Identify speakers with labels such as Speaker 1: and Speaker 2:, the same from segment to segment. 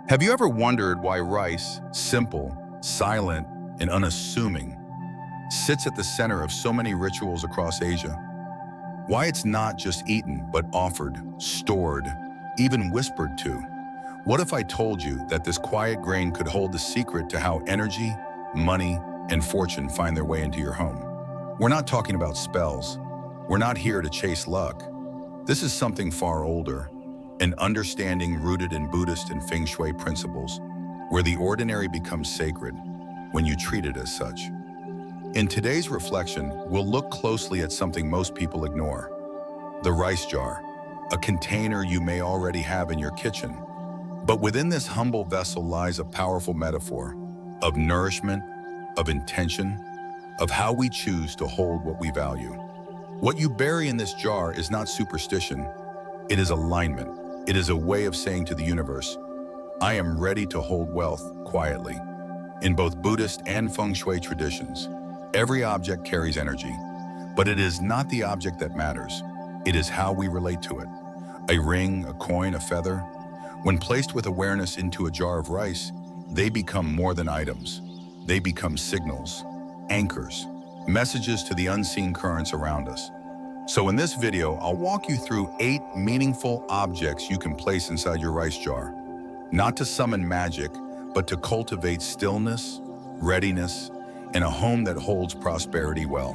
Speaker 1: Have you ever wondered why rice, simple, silent, and unassuming, sits at the center of so many rituals across Asia? Why it's not just eaten, but offered, stored, even whispered to? What if I told you that this quiet grain could hold the secret to how energy, money, and fortune find their way into your home? We're not talking about spells. We're not here to chase luck. This is something far older, an understanding rooted in Buddhist and Feng Shui principles, where the ordinary becomes sacred when you treat it as such. In today's reflection, we'll look closely at something most people ignore: the rice jar, a container you may already have in your kitchen. But within this humble vessel lies a powerful metaphor of nourishment, of intention, of how we choose to hold what we value. What you bury in this jar is not superstition, it is alignment. It is a way of saying to the universe, I am ready to hold wealth quietly. In both Buddhist and Feng Shui traditions, every object carries energy, but it is not the object that matters. It is how we relate to it. A ring, a coin, a feather. When placed with awareness into a jar of rice, they become more than items. They become signals, anchors, messages to the unseen currents around us. So in this video, I'll walk you through 8 meaningful objects you can place inside your rice jar, not to summon magic, but to cultivate stillness, readiness, and a home that holds prosperity well.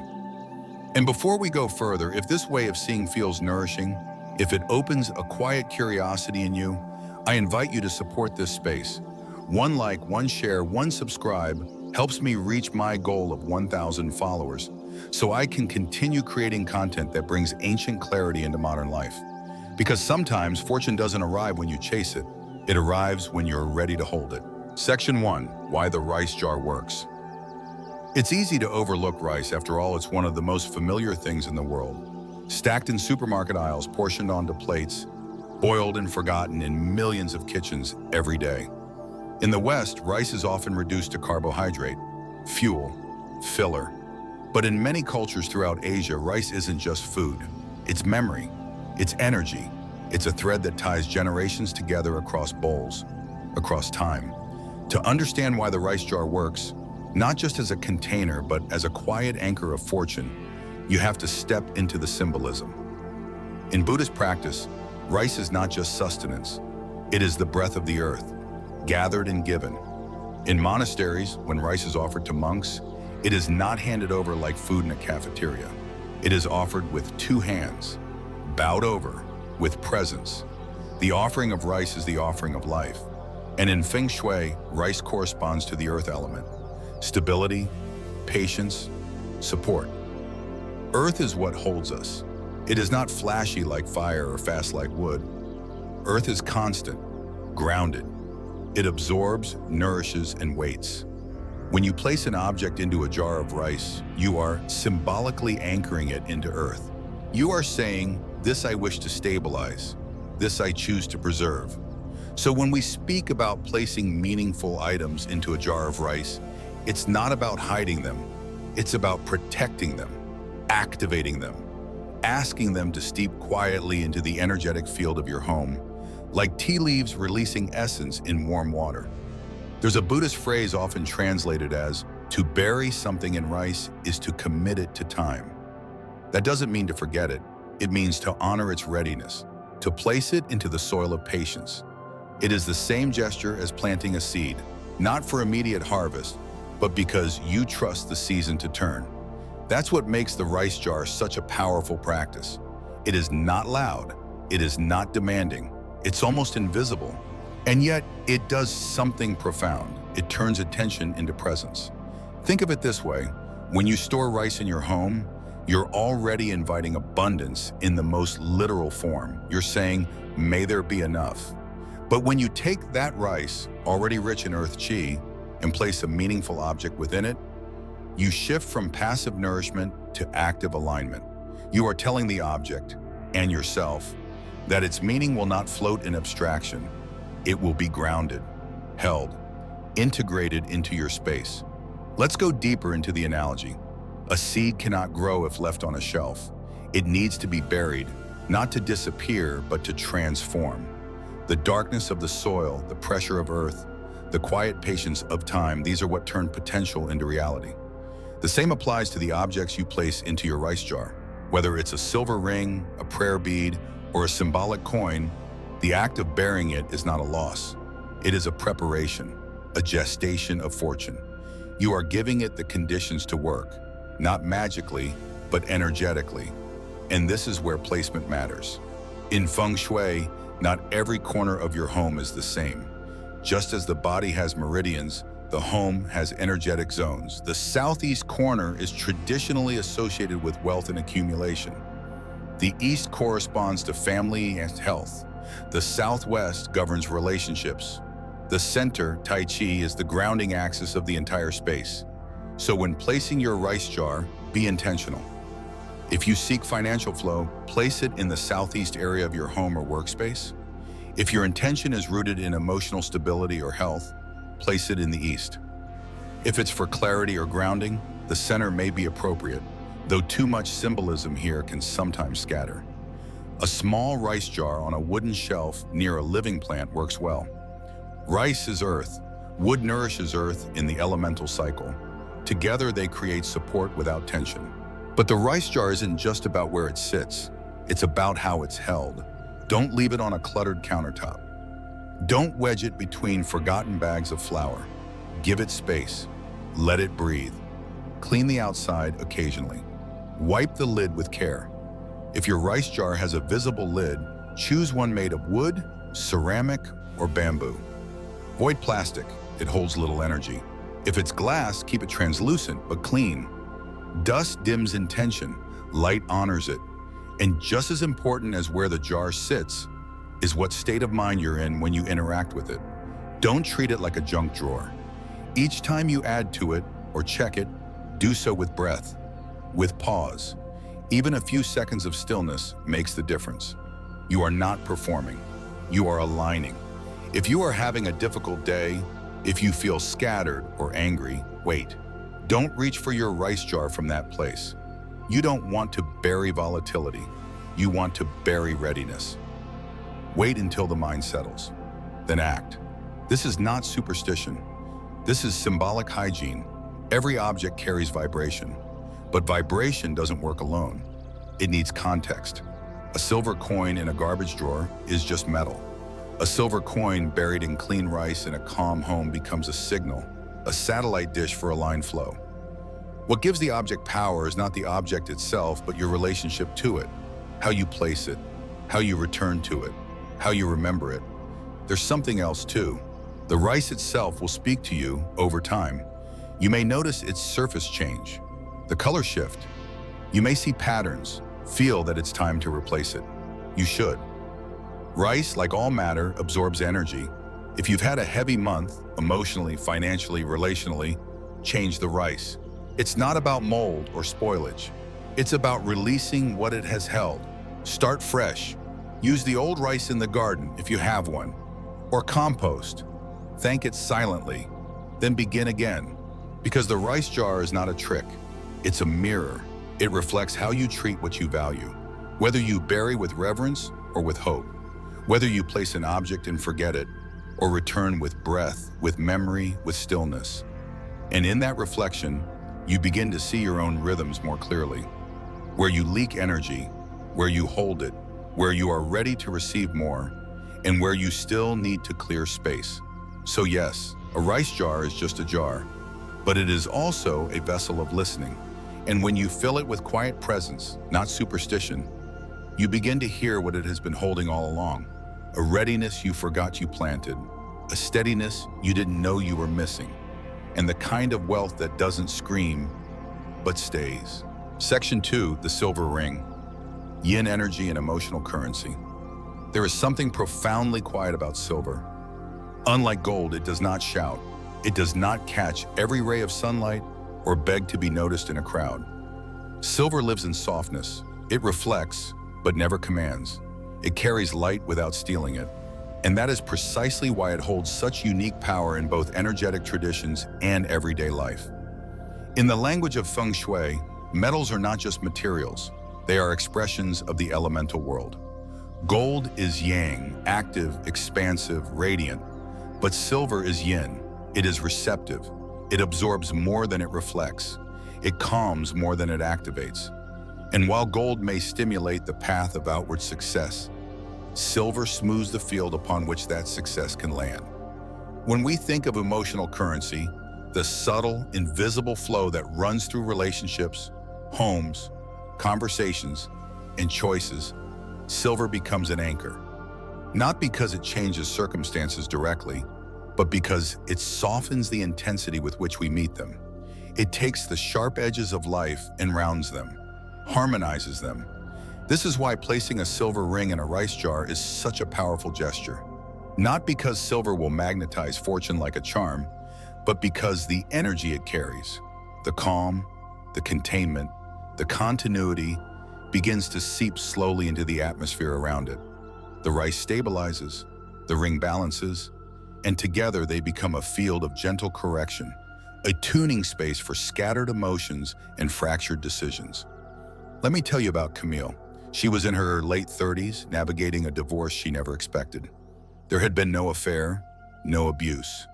Speaker 1: And before we go further, if this way of seeing feels nourishing, if it opens a quiet curiosity in you, I invite you to support this space. One like, one share, one subscribe helps me reach my goal of 1,000 followers, so I can continue creating content that brings ancient clarity into modern life. Because sometimes fortune doesn't arrive when you chase it, it arrives when you're ready to hold it. Section 1, why the rice jar works. It's easy to overlook rice. After all, it's one of the most familiar things in the world. Stacked in supermarket aisles, portioned onto plates, boiled and forgotten in millions of kitchens every day. In the West, rice is often reduced to carbohydrate, fuel, filler. But in many cultures throughout Asia, rice isn't just food. It's memory, it's energy, it's a thread that ties generations together across bowls, across time. To understand why the rice jar works, not just as a container, but as a quiet anchor of fortune, you have to step into the symbolism. In Buddhist practice, rice is not just sustenance. It is the breath of the earth, gathered and given. In monasteries, when rice is offered to monks, it is not handed over like food in a cafeteria. It is offered with 2 hands, bowed over, with presence. The offering of rice is the offering of life. And in Feng Shui, rice corresponds to the earth element: stability, patience, support. Earth is what holds us. It is not flashy like fire or fast like wood. Earth is constant, grounded. It absorbs, nourishes, and waits. When you place an object into a jar of rice, you are symbolically anchoring it into earth. You are saying, this I wish to stabilize, this I choose to preserve. So when we speak about placing meaningful items into a jar of rice, it's not about hiding them. It's about protecting them, activating them, asking them to steep quietly into the energetic field of your home, like tea leaves releasing essence in warm water. There's a Buddhist phrase often translated as, to bury something in rice is to commit it to time. That doesn't mean to forget it. It means to honor its readiness, to place it into the soil of patience. It is the same gesture as planting a seed, not for immediate harvest, but because you trust the season to turn. That's what makes the rice jar such a powerful practice. It is not loud, it is not demanding, it's almost invisible. And yet, it does something profound. It turns attention into presence. Think of it this way: when you store rice in your home, you're already inviting abundance in the most literal form. You're saying, may there be enough. But when you take that rice, already rich in earth chi, and place a meaningful object within it, you shift from passive nourishment to active alignment. You are telling the object, and yourself, that its meaning will not float in abstraction. It will be grounded, held, integrated into your space. Let's go deeper into the analogy. A seed cannot grow if left on a shelf. It needs to be buried, not to disappear, but to transform. The darkness of the soil, the pressure of earth, the quiet patience of time, these are what turn potential into reality. The same applies to the objects you place into your rice jar. Whether it's a silver ring, a prayer bead, or a symbolic coin, the act of bearing it is not a loss. It is a preparation, a gestation of fortune. You are giving it the conditions to work, not magically, but energetically. And this is where placement matters. In Feng Shui, not every corner of your home is the same. Just as the body has meridians, the home has energetic zones. The southeast corner is traditionally associated with wealth and accumulation. The east corresponds to family and health. The southwest governs relationships. The center, Tai Chi, is the grounding axis of the entire space. So when placing your rice jar, be intentional. If you seek financial flow, place it in the southeast area of your home or workspace. If your intention is rooted in emotional stability or health, place it in the east. If it's for clarity or grounding, the center may be appropriate, though too much symbolism here can sometimes scatter. A small rice jar on a wooden shelf near a living plant works well. Rice is earth. Wood nourishes earth in the elemental cycle. Together they create support without tension. But the rice jar isn't just about where it sits. It's about how it's held. Don't leave it on a cluttered countertop. Don't wedge it between forgotten bags of flour. Give it space. Let it breathe. Clean the outside occasionally. Wipe the lid with care. If your rice jar has a visible lid, choose one made of wood, ceramic, or bamboo. Avoid plastic. It holds little energy. If it's glass, keep it translucent but clean. Dust dims intention. Light honors it. And just as important as where the jar sits is what state of mind you're in when you interact with it. Don't treat it like a junk drawer. Each time you add to it or check it, do so with breath, with pause. Even a few seconds of stillness makes the difference. You are not performing. You are aligning. If you are having a difficult day, if you feel scattered or angry, wait. Don't reach for your rice jar from that place. You don't want to bury volatility. You want to bury readiness. Wait until the mind settles, then act. This is not superstition. This is symbolic hygiene. Every object carries vibration, but vibration doesn't work alone. It needs context. A silver coin in a garbage drawer is just metal. A silver coin buried in clean rice in a calm home becomes a signal, a satellite dish for aligned flow. What gives the object power is not the object itself, but your relationship to it, how you place it, how you return to it, how you remember it. There's something else too. The rice itself will speak to you over time. You may notice its surface change, the color shift. You may see patterns, feel that it's time to replace it. You should. Rice, like all matter, absorbs energy. If you've had a heavy month, emotionally, financially, relationally, change the rice. It's not about mold or spoilage. It's about releasing what it has held. Start fresh. Use the old rice in the garden if you have one, or compost. Thank it silently, then begin again. Because the rice jar is not a trick, it's a mirror. It reflects how you treat what you value, whether you bury with reverence or with hope, whether you place an object and forget it, or return with breath, with memory, with stillness. And in that reflection, you begin to see your own rhythms more clearly, where you leak energy, where you hold it, where you are ready to receive more, and where you still need to clear space. So yes, a rice jar is just a jar, but it is also a vessel of listening. And when you fill it with quiet presence, not superstition, you begin to hear what it has been holding all along. A readiness you forgot you planted, a steadiness you didn't know you were missing, and the kind of wealth that doesn't scream, but stays. Section 2, the silver ring. Yin energy and emotional currency. There is something profoundly quiet about silver. Unlike gold, it does not shout. It does not catch every ray of sunlight or beg to be noticed in a crowd. Silver lives in softness. It reflects, but never commands. It carries light without stealing it. And that is precisely why it holds such unique power in both energetic traditions and everyday life. In the language of Feng Shui, metals are not just materials. They are expressions of the elemental world. Gold is yang, active, expansive, radiant. But silver is yin. It is receptive. It absorbs more than it reflects. It calms more than it activates. And while gold may stimulate the path of outward success, silver smooths the field upon which that success can land. When we think of emotional currency, the subtle, invisible flow that runs through relationships, homes, conversations, and choices, silver becomes an anchor. Not because it changes circumstances directly, but because it softens the intensity with which we meet them. It takes the sharp edges of life and rounds them, harmonizes them. This is why placing a silver ring in a rice jar is such a powerful gesture. Not because silver will magnetize fortune like a charm, but because the energy it carries, the calm, the containment, the continuity, begins to seep slowly into the atmosphere around it. The rice stabilizes, the ring balances, and together they become a field of gentle correction, a tuning space for scattered emotions and fractured decisions. Let me tell you about Camille. She was in her late 30s, navigating a divorce she never expected. There had been no affair, no abuse,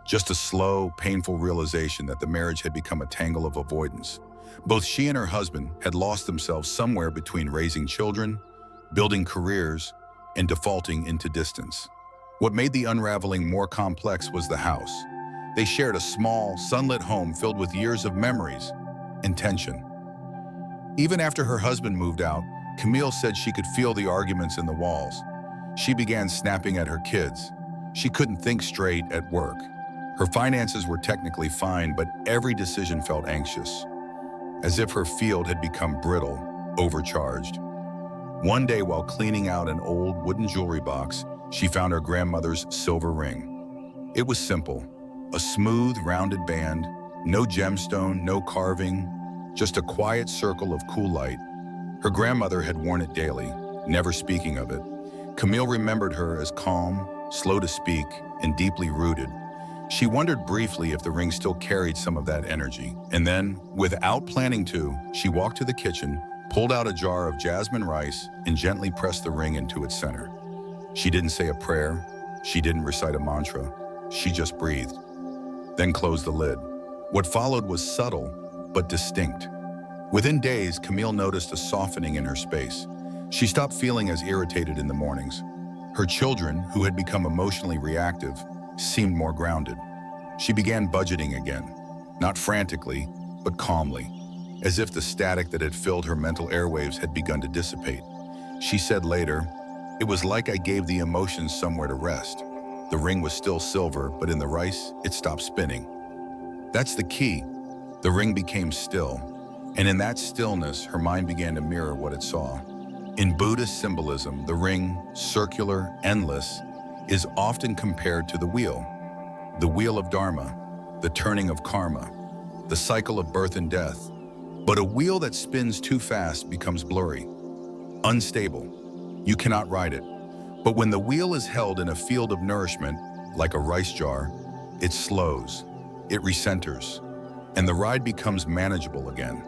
Speaker 1: just a slow, painful realization that the marriage had become a tangle of avoidance. Both she and her husband had lost themselves somewhere between raising children, building careers, and defaulting into distance. What made the unraveling more complex was the house. They shared a small, sunlit home filled with years of memories and tension. Even after her husband moved out, Camille said she could feel the arguments in the walls. She began snapping at her kids. She couldn't think straight at work. Her finances were technically fine, but every decision felt anxious, as if her field had become brittle, overcharged. One day, while cleaning out an old wooden jewelry box, she found her grandmother's silver ring. It was simple, a smooth, rounded band, no gemstone, no carving, just a quiet circle of cool light. Her grandmother had worn it daily, never speaking of it. Camille remembered her as calm, slow to speak, and deeply rooted. She wondered briefly if the ring still carried some of that energy. And then, without planning to, she walked to the kitchen, pulled out a jar of jasmine rice, and gently pressed the ring into its center. She didn't say a prayer. She didn't recite a mantra. She just breathed, then closed the lid. What followed was subtle, but distinct. Within days, Camille noticed a softening in her space. She stopped feeling as irritated in the mornings. Her children, who had become emotionally reactive, seemed more grounded. She began budgeting again, not frantically, but calmly, as if the static that had filled her mental airwaves had begun to dissipate. She said later, "It was like I gave the emotions somewhere to rest. The ring was still silver, but in the rice, it stopped spinning." That's the key. The ring became still, and in that stillness, her mind began to mirror what it saw. In Buddhist symbolism, the ring, circular, endless, is often compared to the wheel of Dharma, the turning of karma, the cycle of birth and death. But a wheel that spins too fast becomes blurry, unstable. You cannot ride it. But when the wheel is held in a field of nourishment, like a rice jar, it slows, it recenters, and the ride becomes manageable again.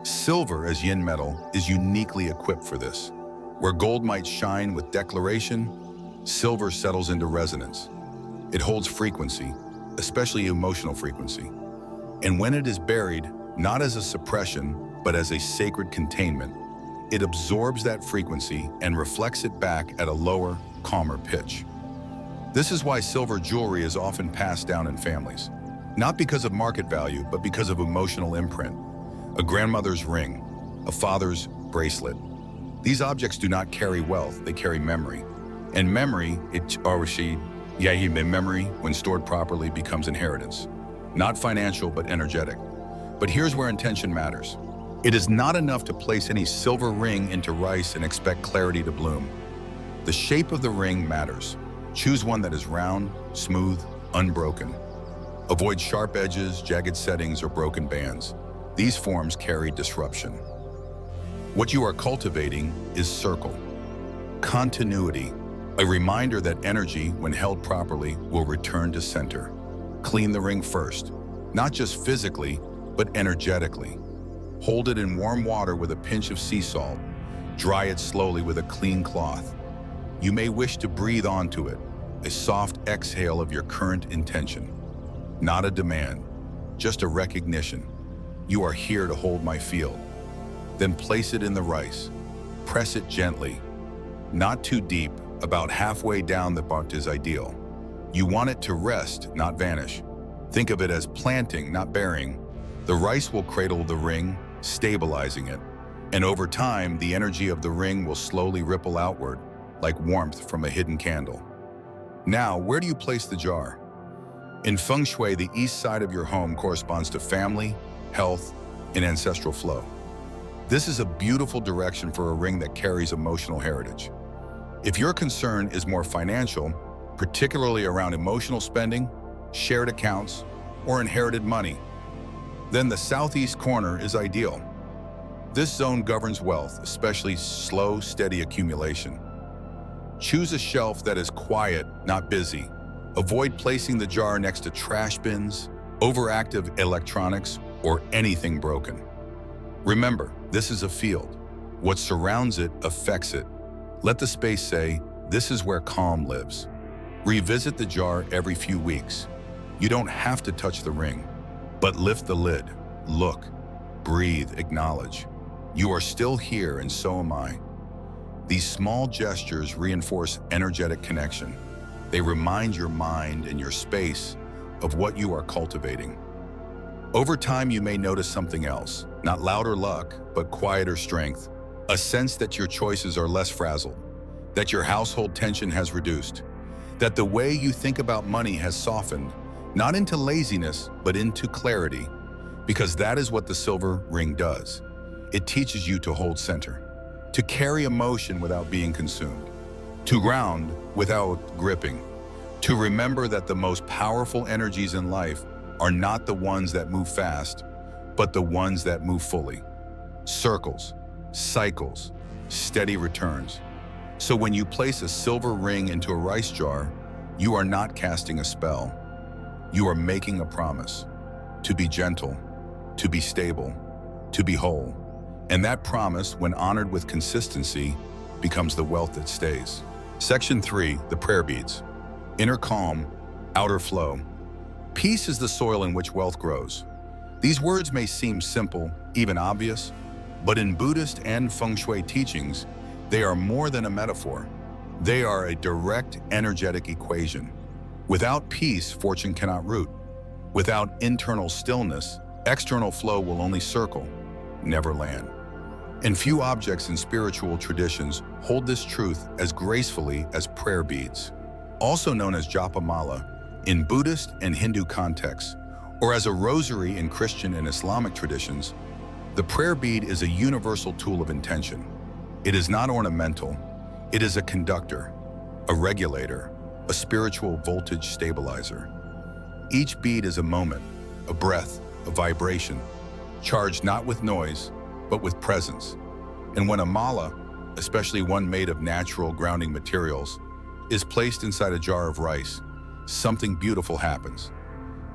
Speaker 1: Silver, as yin metal, is uniquely equipped for this. Where gold might shine with declaration, silver settles into resonance. It holds frequency, especially emotional frequency. And when it is buried, not as a suppression, but as a sacred containment, it absorbs that frequency and reflects it back at a lower, calmer pitch. This is why silver jewelry is often passed down in families. Not because of market value, but because of emotional imprint. A grandmother's ring, a father's bracelet. These objects do not carry wealth, they carry memory. And memory, memory, when stored properly, becomes inheritance. Not financial, but energetic. But here's where intention matters. It is not enough to place any silver ring into rice and expect clarity to bloom. The shape of the ring matters. Choose one that is round, smooth, unbroken. Avoid sharp edges, jagged settings, or broken bands. These forms carry disruption. What you are cultivating is circle, continuity, a reminder that energy, when held properly, will return to center. Clean the ring first, not just physically, but energetically. Hold it in warm water with a pinch of sea salt. Dry it slowly with a clean cloth. You may wish to breathe onto it, a soft exhale of your current intention. Not a demand, just a recognition. You are here to hold my field. Then place it in the rice. Press it gently. Not too deep, about halfway down the part is ideal. You want it to rest, not vanish. Think of it as planting, not burying. The rice will cradle the ring, stabilizing it. And over time, the energy of the ring will slowly ripple outward, like warmth from a hidden candle. Now, where do you place the jar? In Feng Shui, the east side of your home corresponds to family, health, and ancestral flow. This is a beautiful direction for a ring that carries emotional heritage. If your concern is more financial, particularly around emotional spending, shared accounts, or inherited money, then the southeast corner is ideal. This zone governs wealth, especially slow, steady accumulation. Choose a shelf that is quiet, not busy. Avoid placing the jar next to trash bins, overactive electronics, or anything broken. Remember, this is a field. What surrounds it affects it. Let the space say, this is where calm lives. Revisit the jar every few weeks. You don't have to touch the ring, but lift the lid, look, breathe, acknowledge. You are still here and so am I. These small gestures reinforce energetic connection. They remind your mind and your space of what you are cultivating. Over time, you may notice something else, not louder luck, but quieter strength. A sense that your choices are less frazzled, that your household tension has reduced, that the way you think about money has softened, not into laziness, but into clarity, because that is what the silver ring does. It teaches you to hold center, to carry emotion without being consumed, to ground without gripping, to remember that the most powerful energies in life are not the ones that move fast, but the ones that move fully. Circles, cycles, steady returns. So when you place a silver ring into a rice jar, you are not casting a spell. You are making a promise to be gentle, to be stable, to be whole. And that promise, when honored with consistency, becomes the wealth that stays. Section 3, the prayer beads. Inner calm, outer flow. Peace is the soil in which wealth grows. These words may seem simple, even obvious, but in Buddhist and Feng Shui teachings, they are more than a metaphor. They are a direct energetic equation. Without peace, fortune cannot root. Without internal stillness, external flow will only circle, never land. And few objects in spiritual traditions hold this truth as gracefully as prayer beads. Also known as japa mala in Buddhist and Hindu contexts, or as a rosary in Christian and Islamic traditions, the prayer bead is a universal tool of intention. It is not ornamental. It is a conductor, a regulator, a spiritual voltage stabilizer. Each bead is a moment, a breath, a vibration, charged not with noise, but with presence. And when a mala, especially one made of natural grounding materials, is placed inside a jar of rice, something beautiful happens.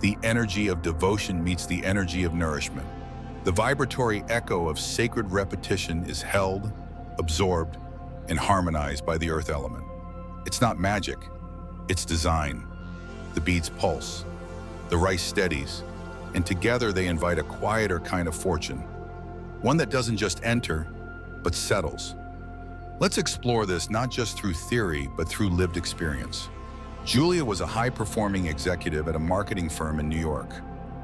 Speaker 1: The energy of devotion meets the energy of nourishment. The vibratory echo of sacred repetition is held, absorbed, and harmonized by the earth element. It's not magic, it's design. The beads pulse, the rice steadies, and together they invite a quieter kind of fortune, one that doesn't just enter, but settles. Let's explore this not just through theory, but through lived experience. Julia was a high-performing executive at a marketing firm in New York.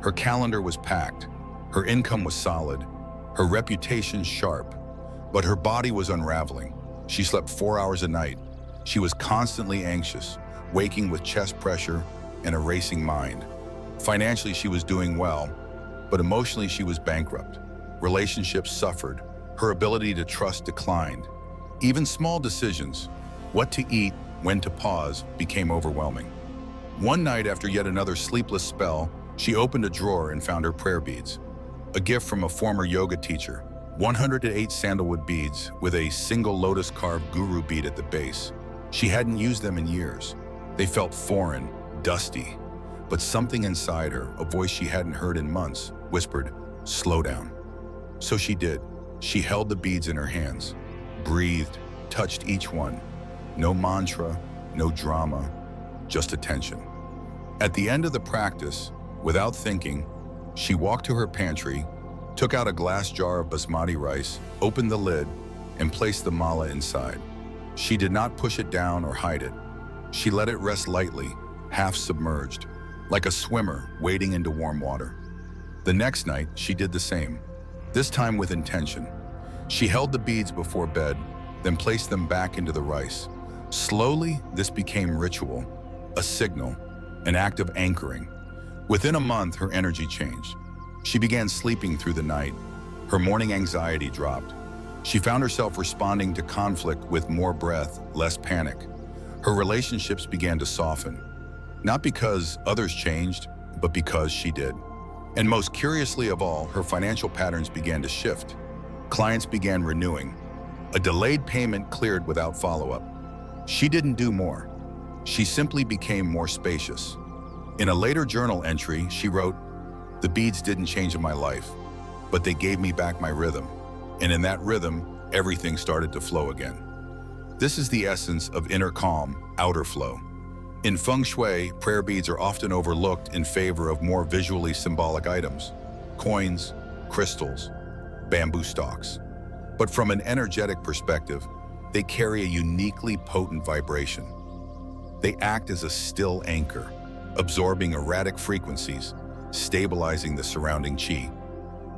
Speaker 1: Her calendar was packed, her income was solid, her reputation sharp, but her body was unraveling. She slept 4 hours a night. She was constantly anxious, waking with chest pressure and a racing mind. Financially, she was doing well, but emotionally, she was bankrupt. Relationships suffered. Her ability to trust declined. Even small decisions, what to eat, when to pause, became overwhelming. One night, after yet another sleepless spell, she opened a drawer and found her prayer beads. A gift from a former yoga teacher, 108 sandalwood beads with a single lotus-carved guru bead at the base. She hadn't used them in years. They felt foreign, dusty, but something inside her, a voice she hadn't heard in months, whispered, "Slow down." So she did. She held the beads in her hands, breathed, touched each one, No mantra, no drama, just attention. At the end of the practice, without thinking, she walked to her pantry, took out a glass jar of basmati rice, opened the lid, and placed the mala inside. She did not push it down or hide it. She let it rest lightly, half submerged, like a swimmer wading into warm water. The next night, she did the same, this time with intention. She held the beads before bed, then placed them back into the rice. Slowly, this became ritual, a signal, an act of anchoring. Within a month, her energy changed. She began sleeping through the night. Her morning anxiety dropped. She found herself responding to conflict with more breath, less panic. Her relationships began to soften, not because others changed, but because she did. And most curiously of all, her financial patterns began to shift. Clients began renewing. A delayed payment cleared without follow-up. She didn't do more. She simply became more spacious. In a later journal entry, she wrote, "The beads didn't change my life, but they gave me back my rhythm. And in that rhythm, everything started to flow again." This is the essence of inner calm, outer flow. In Feng Shui, prayer beads are often overlooked in favor of more visually symbolic items, coins, crystals, bamboo stalks. But from an energetic perspective, they carry a uniquely potent vibration. They act as a still anchor, absorbing erratic frequencies, stabilizing the surrounding qi.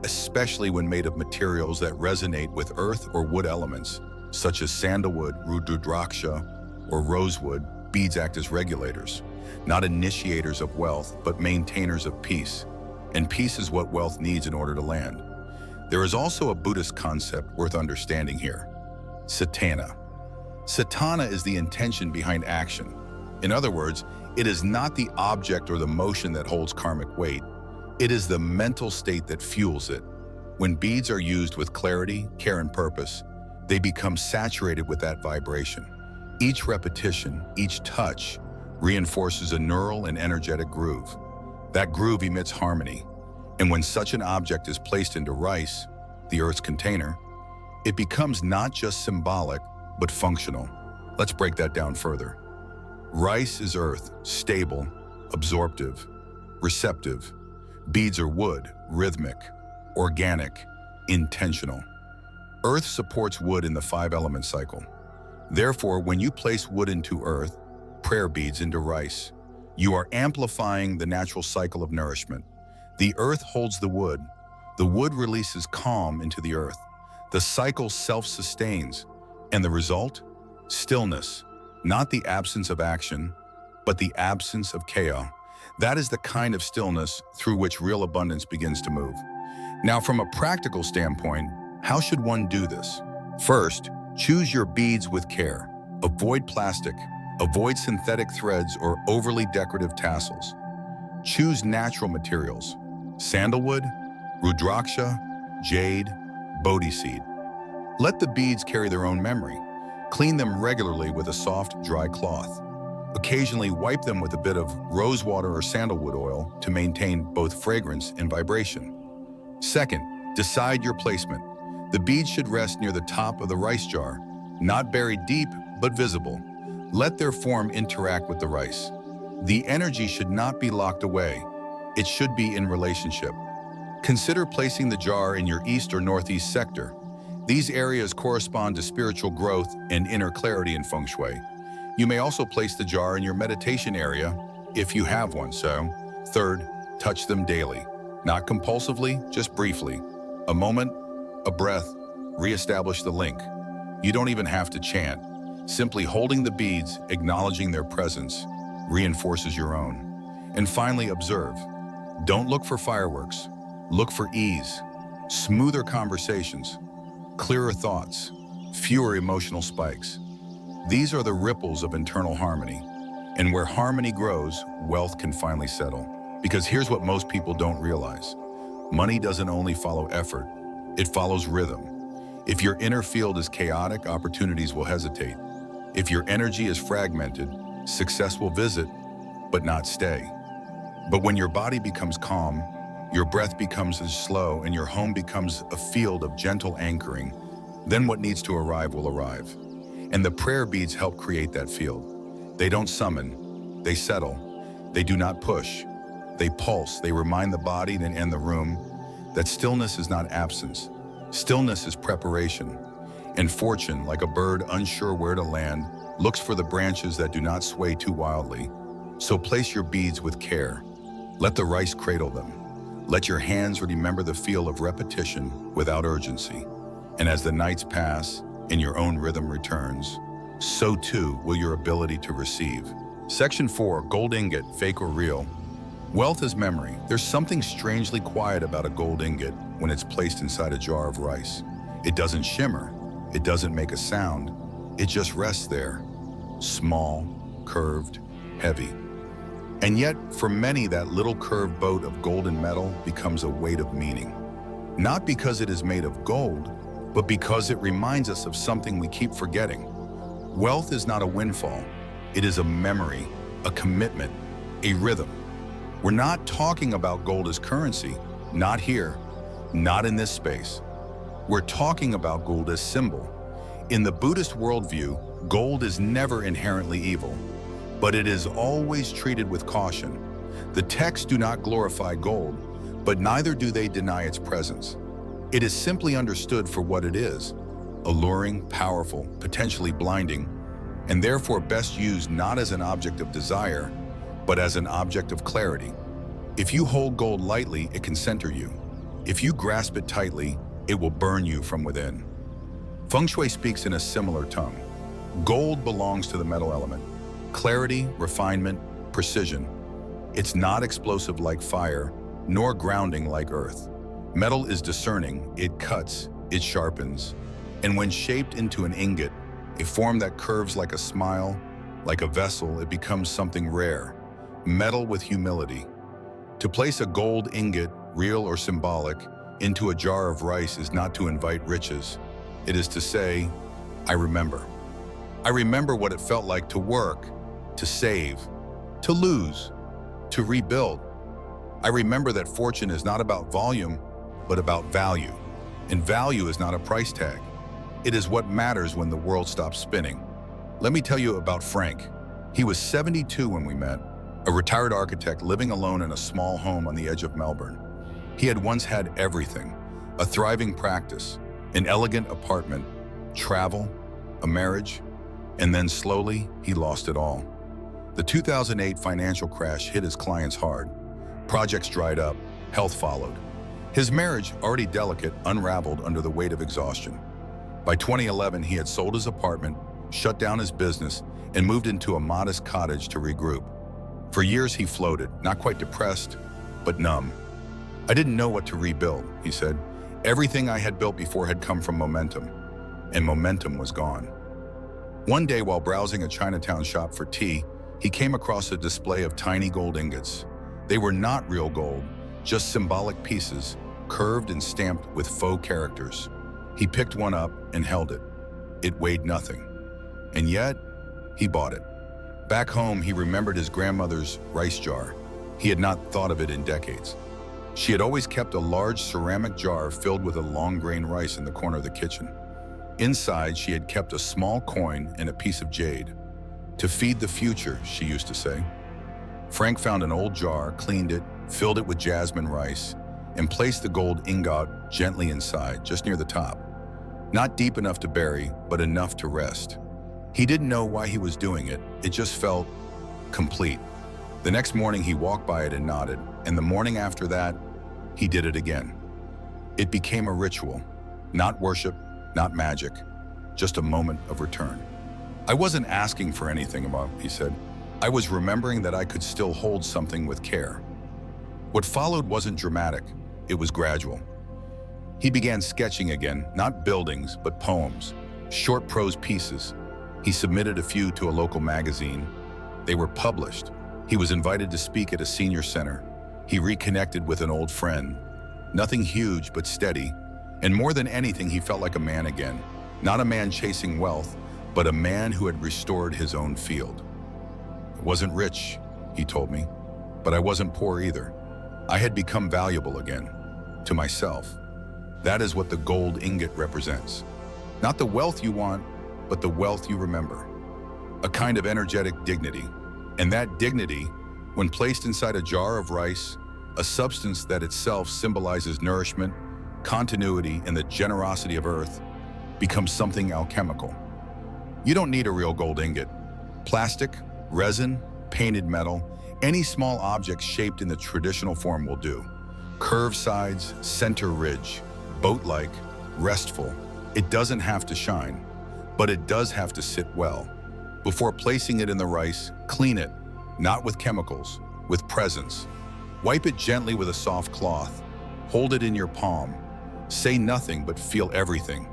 Speaker 1: Especially when made of materials that resonate with earth or wood elements, such as sandalwood, rudraksha, or rosewood, beads act as regulators, not initiators of wealth, but maintainers of peace. And peace is what wealth needs in order to land. There is also a Buddhist concept worth understanding here: satana. Satana is the intention behind action. In other words, it is not the object or the motion that holds karmic weight. It is the mental state that fuels it. When beads are used with clarity, care, and purpose, they become saturated with that vibration. Each repetition, each touch, reinforces a neural and energetic groove. That groove emits harmony. And when such an object is placed into rice, the earth's container, it becomes not just symbolic, but functional. Let's break that down further. Rice is earth, stable, absorptive, receptive. Beads are wood, rhythmic, organic, intentional. Earth supports wood in the 5-element cycle. Therefore, when you place wood into earth, prayer beads into rice, you are amplifying the natural cycle of nourishment. The earth holds the wood releases calm into the earth. The cycle self-sustains, and the result? Stillness. Not the absence of action, but the absence of chaos. That is the kind of stillness through which real abundance begins to move. Now, from a practical standpoint, how should one do this? First, choose your beads with care. Avoid plastic. Avoid synthetic threads or overly decorative tassels. Choose natural materials: sandalwood, rudraksha, jade, bodhi seed. Let the beads carry their own memory. Clean them regularly with a soft, dry cloth. Occasionally wipe them with a bit of rose water or sandalwood oil to maintain both fragrance and vibration. Second, decide your placement. The beads should rest near the top of the rice jar, not buried deep, but visible. Let their form interact with the rice. The energy should not be locked away. It should be in relationship. Consider placing the jar in your east or northeast sector. These areas correspond to spiritual growth and inner clarity in Feng Shui. You may also place the jar in your meditation area, if you have one. Third, touch them daily. Not compulsively, just briefly. A moment, a breath, reestablish the link. You don't even have to chant. Simply holding the beads, acknowledging their presence, reinforces your own. And finally, observe. Don't look for fireworks. Look for ease, smoother conversations, clearer thoughts, fewer emotional spikes. These are the ripples of internal harmony. And where harmony grows, wealth can finally settle. Because here's what most people don't realize. Money doesn't only follow effort, it follows rhythm. If your inner field is chaotic, opportunities will hesitate. If your energy is fragmented, success will visit, but not stay. But when your body becomes calm, your breath becomes slow, and your home becomes a field of gentle anchoring, then what needs to arrive will arrive. And the prayer beads help create that field. They don't summon, they settle. They do not push, they pulse. They remind the body and the room that stillness is not absence. Stillness is preparation. And fortune, like a bird unsure where to land, looks for the branches that do not sway too wildly. So place your beads with care. Let the rice cradle them. Let your hands remember the feel of repetition without urgency. And as the nights pass and your own rhythm returns, so too will your ability to receive. Section 4, gold ingot, fake or real. Wealth is memory. There's something strangely quiet about a gold ingot when it's placed inside a jar of rice. It doesn't shimmer. It doesn't make a sound. It just rests there, small, curved, heavy. And yet, for many, that little curved boat of golden metal becomes a weight of meaning. Not because it is made of gold, but because it reminds us of something we keep forgetting. Wealth is not a windfall. It is a memory, a commitment, a rhythm. We're not talking about gold as currency, not here, not in this space. We're talking about gold as symbol. In the Buddhist worldview, gold is never inherently evil, but it is always treated with caution. The texts do not glorify gold, but neither do they deny its presence. It is simply understood for what it is, alluring, powerful, potentially blinding, and therefore best used not as an object of desire, but as an object of clarity. If you hold gold lightly, it can center you. If you grasp it tightly, it will burn you from within. Feng Shui speaks in a similar tongue. Gold belongs to the metal element. Clarity, refinement, precision. It's not explosive like fire, nor grounding like earth. Metal is discerning, it cuts, it sharpens. And when shaped into an ingot, a form that curves like a smile, like a vessel, it becomes something rare. Metal with humility. To place a gold ingot, real or symbolic, into a jar of rice is not to invite riches. It is to say, I remember. I remember what it felt like to work, to save, to lose, to rebuild. I remember that fortune is not about volume, but about value. And value is not a price tag. It is what matters when the world stops spinning. Let me tell you about Frank. He was 72 when we met, a retired architect living alone in a small home on the edge of Melbourne. He had once had everything, a thriving practice, an elegant apartment, travel, a marriage, and then slowly he lost it all. The 2008 financial crash hit his clients hard. Projects dried up, health followed. His marriage, already delicate, unraveled under the weight of exhaustion. By 2011, he had sold his apartment, shut down his business, and moved into a modest cottage to regroup. For years he floated, not quite depressed, but numb. I didn't know what to rebuild, he said. Everything I had built before had come from momentum, and momentum was gone. One day while browsing a Chinatown shop for tea, he came across a display of tiny gold ingots. They were not real gold, just symbolic pieces, curved and stamped with faux characters. He picked one up and held it. It weighed nothing. And yet, he bought it. Back home, he remembered his grandmother's rice jar. He had not thought of it in decades. She had always kept a large ceramic jar filled with a long-grain rice in the corner of the kitchen. Inside, she had kept a small coin and a piece of jade. To feed the future, she used to say. Frank found an old jar, cleaned it, filled it with jasmine rice, and placed the gold ingot gently inside, just near the top. Not deep enough to bury, but enough to rest. He didn't know why he was doing it. It just felt complete. The next morning, he walked by it and nodded, and the morning after that, he did it again. It became a ritual, not worship, not magic, just a moment of return. I wasn't asking for anything about it, he said. I was remembering that I could still hold something with care. What followed wasn't dramatic, it was gradual. He began sketching again, not buildings, but poems, short prose pieces. He submitted a few to a local magazine. They were published. He was invited to speak at a senior center. He reconnected with an old friend. Nothing huge, but steady. And more than anything, he felt like a man again. Not a man chasing wealth, but a man who had restored his own field. I wasn't rich, he told me, but I wasn't poor either. I had become valuable again, to myself. That is what the gold ingot represents. Not the wealth you want, but the wealth you remember. A kind of energetic dignity. And that dignity, when placed inside a jar of rice, a substance that itself symbolizes nourishment, continuity, and the generosity of earth, becomes something alchemical. You don't need a real gold ingot. Plastic, resin, painted metal, any small object shaped in the traditional form will do. Curved sides, center ridge, boat-like, restful. It doesn't have to shine, but it does have to sit well. Before placing it in the rice, clean it, not with chemicals, with presence. Wipe it gently with a soft cloth. Hold it in your palm. Say nothing but feel everything.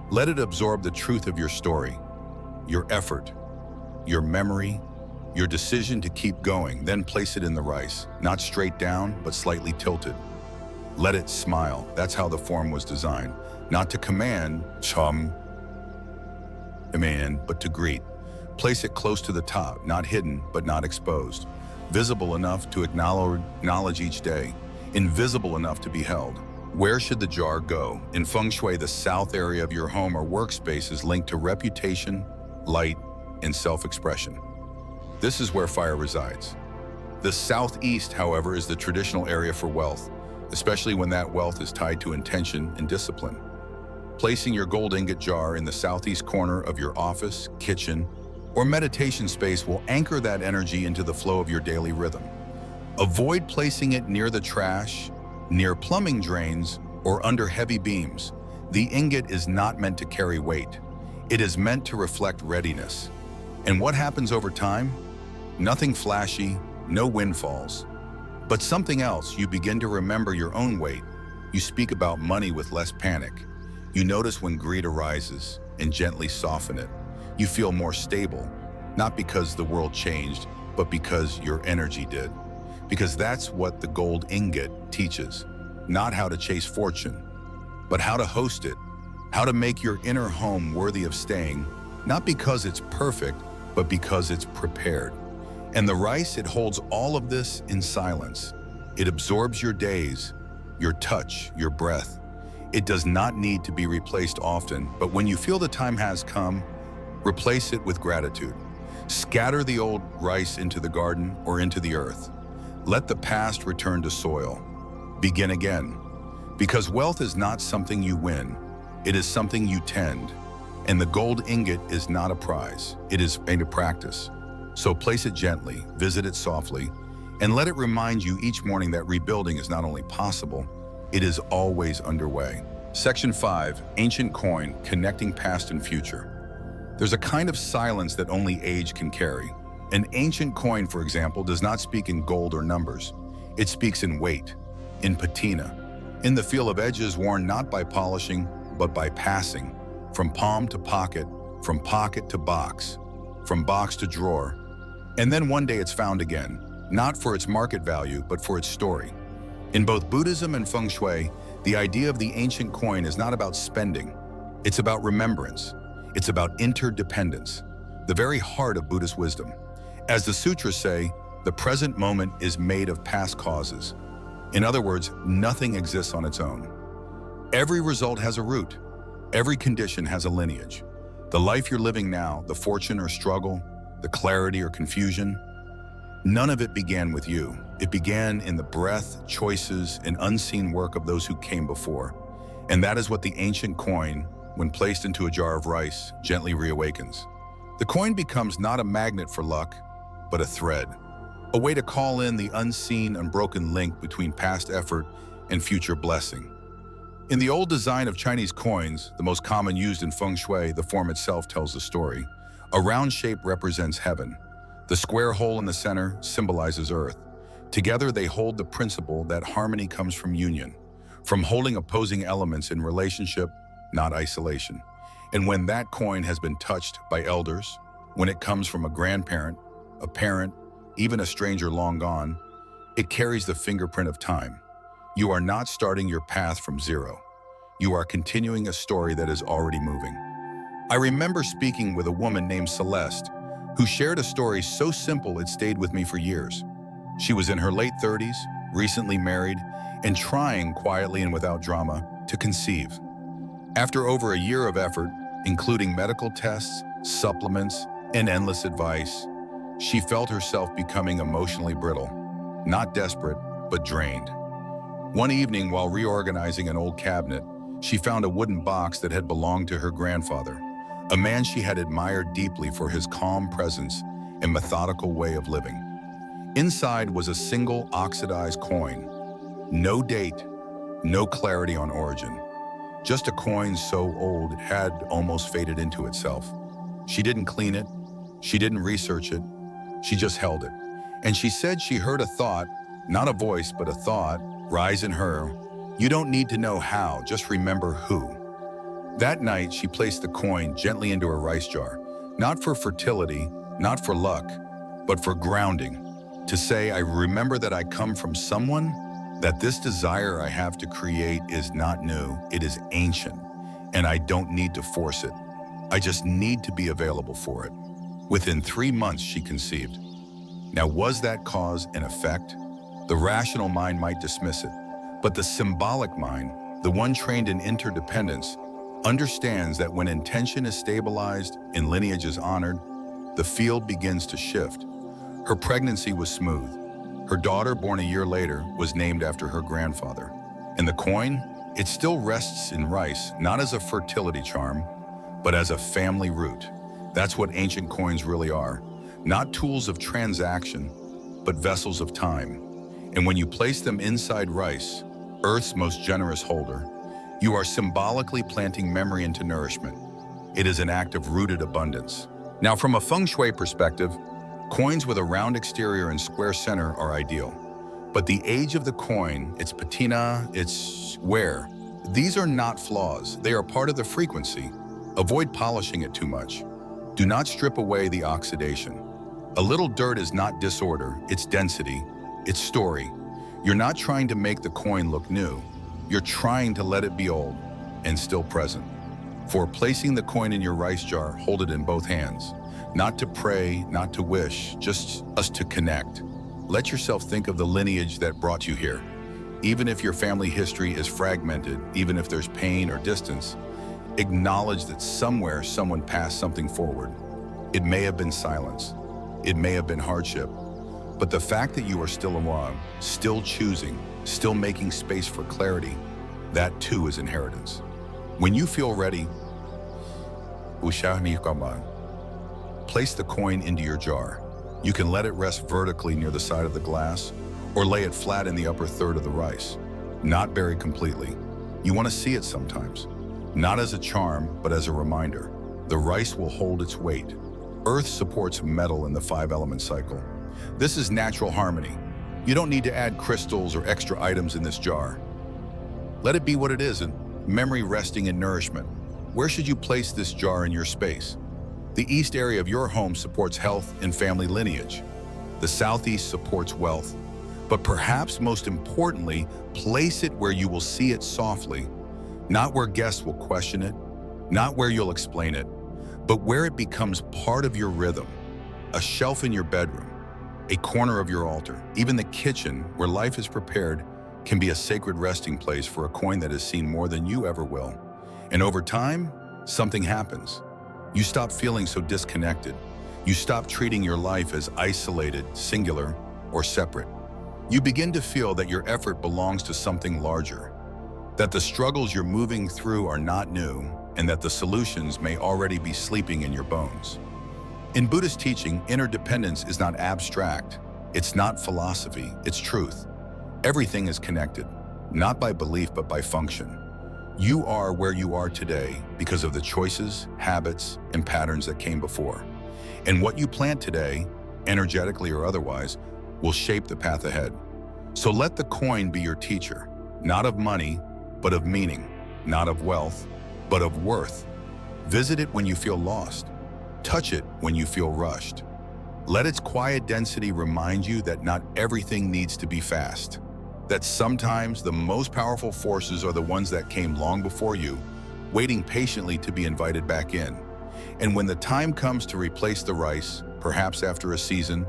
Speaker 1: Let it absorb the truth of your story, your effort, your memory, your decision to keep going. Then place it in the rice, not straight down, but slightly tilted. Let it smile. That's how the form was designed. Not to command, but to greet. Place it close to the top, not hidden, but not exposed. Visible enough to acknowledge each day. Invisible enough to be held. Where should the jar go? In Feng Shui, the south area of your home or workspace is linked to reputation, light, and self-expression. This is where fire resides. The southeast, however, is the traditional area for wealth, especially when that wealth is tied to intention and discipline. Placing your gold ingot jar in the southeast corner of your office, kitchen, or meditation space will anchor that energy into the flow of your daily rhythm. Avoid placing it near the trash, near plumbing drains, or under heavy beams. The ingot is not meant to carry weight. It is meant to reflect readiness. And what happens over time? Nothing flashy, no windfalls. But something else. You begin to remember your own weight. You speak about money with less panic. You notice when greed arises and gently soften it. You feel more stable, not because the world changed, but because your energy did. Because that's what the gold ingot teaches. Not how to chase fortune, but how to host it, how to make your inner home worthy of staying, not because it's perfect, but because it's prepared. And the rice, it holds all of this in silence. It absorbs your days, your touch, your breath. It does not need to be replaced often, but when you feel the time has come, replace it with gratitude. Scatter the old rice into the garden or into the earth. Let the past return to soil. Begin again. Because wealth is not something you win. It is something you tend. And the gold ingot is not a prize. It is a practice. So place it gently, visit it softly, and let it remind you each morning that rebuilding is not only possible, it is always underway. Section 5, Ancient Coin, Connecting Past and Future. There's a kind of silence that only age can carry. An ancient coin, for example, does not speak in gold or numbers. It speaks in weight, in patina, in the feel of edges worn not by polishing, but by passing, from palm to pocket, from pocket to box, from box to drawer. And then one day it's found again, not for its market value, but for its story. In both Buddhism and Feng Shui, the idea of the ancient coin is not about spending. It's about remembrance. It's about interdependence, the very heart of Buddhist wisdom. As the sutras say, the present moment is made of past causes. In other words, nothing exists on its own. Every result has a root. Every condition has a lineage. The life you're living now, the fortune or struggle, the clarity or confusion, none of it began with you. It began in the breath, choices, and unseen work of those who came before. And that is what the ancient coin, when placed into a jar of rice, gently reawakens. The coin becomes not a magnet for luck, but a thread, a way to call in the unseen, unbroken link between past effort and future blessing. In the old design of Chinese coins, the most common used in Feng Shui, the form itself tells the story. A round shape represents heaven. The square hole in the center symbolizes earth. Together they hold the principle that harmony comes from union, from holding opposing elements in relationship, not isolation. And when that coin has been touched by elders, when it comes from a grandparent, a parent, even a stranger long gone, it carries the fingerprint of time. You are not starting your path from zero. You are continuing a story that is already moving. I remember speaking with a woman named Celeste, who shared a story so simple it stayed with me for years. She was in her late 30s, recently married, and trying quietly and without drama to conceive. After over a year of effort, including medical tests, supplements, and endless advice. She felt herself becoming emotionally brittle, not desperate, but drained. One evening, while reorganizing an old cabinet, she found a wooden box that had belonged to her grandfather, a man she had admired deeply for his calm presence and methodical way of living. Inside was a single oxidized coin. No date, no clarity on origin. Just a coin so old it had almost faded into itself. She didn't clean it. She didn't research it. She just held it. And she said she heard a thought, not a voice, but a thought, rise in her. You don't need to know how, just remember who. That night, she placed the coin gently into her rice jar, not for fertility, not for luck, but for grounding. To say, I remember that I come from someone, that this desire I have to create is not new, it is ancient, and I don't need to force it. I just need to be available for it. Within 3 months, she conceived. Now, was that cause and effect? The rational mind might dismiss it, but the symbolic mind, the one trained in interdependence, understands that when intention is stabilized and lineage is honored, the field begins to shift. Her pregnancy was smooth. Her daughter, born a year later, was named after her grandfather. And the coin? It still rests in rice, not as a fertility charm, but as a family root. That's what ancient coins really are. Not tools of transaction, but vessels of time. And when you place them inside rice, Earth's most generous holder, you are symbolically planting memory into nourishment. It is an act of rooted abundance. Now, from a Feng Shui perspective, coins with a round exterior and square center are ideal. But the age of the coin, its patina, its wear, these are not flaws. They are part of the frequency. Avoid polishing it too much. Do not strip away the oxidation. A little dirt is not disorder, it's density, it's story. You're not trying to make the coin look new. You're trying to let it be old and still present. For placing the coin in your rice jar, hold it in both hands. Not to pray, not to wish, just us to connect. Let yourself think of the lineage that brought you here. Even if your family history is fragmented, even if there's pain or distance, acknowledge that somewhere someone passed something forward. It may have been silence. It may have been hardship. But the fact that you are still alive, still choosing, still making space for clarity, that too is inheritance. When you feel ready, place the coin into your jar. You can let it rest vertically near the side of the glass or lay it flat in the upper third of the rice, not buried completely. You want to see it sometimes, not as a charm, but as a reminder. The rice will hold its weight. Earth supports metal in the 5-element cycle. This is natural harmony. You don't need to add crystals or extra items in this jar. Let it be what it is, and memory resting in nourishment. Where should you place this jar in your space? The east area of your home supports health and family lineage. The southeast supports wealth. But perhaps most importantly, place it where you will see it softly, not where guests will question it, not where you'll explain it, but where it becomes part of your rhythm. A shelf in your bedroom, a corner of your altar, even the kitchen where life is prepared can be a sacred resting place for a coin that has seen more than you ever will. And over time, something happens. You stop feeling so disconnected. You stop treating your life as isolated, singular, or separate. You begin to feel that your effort belongs to something larger, that the struggles you're moving through are not new, and that the solutions may already be sleeping in your bones. In Buddhist teaching, interdependence is not abstract. It's not philosophy, it's truth. Everything is connected, not by belief, but by function. You are where you are today because of the choices, habits, and patterns that came before. And what you plant today, energetically or otherwise, will shape the path ahead. So let the coin be your teacher, not of money, but of meaning, not of wealth, but of worth. Visit it when you feel lost. Touch it when you feel rushed. Let its quiet density remind you that not everything needs to be fast. That sometimes the most powerful forces are the ones that came long before you, waiting patiently to be invited back in. And when the time comes to replace the rice, perhaps after a season,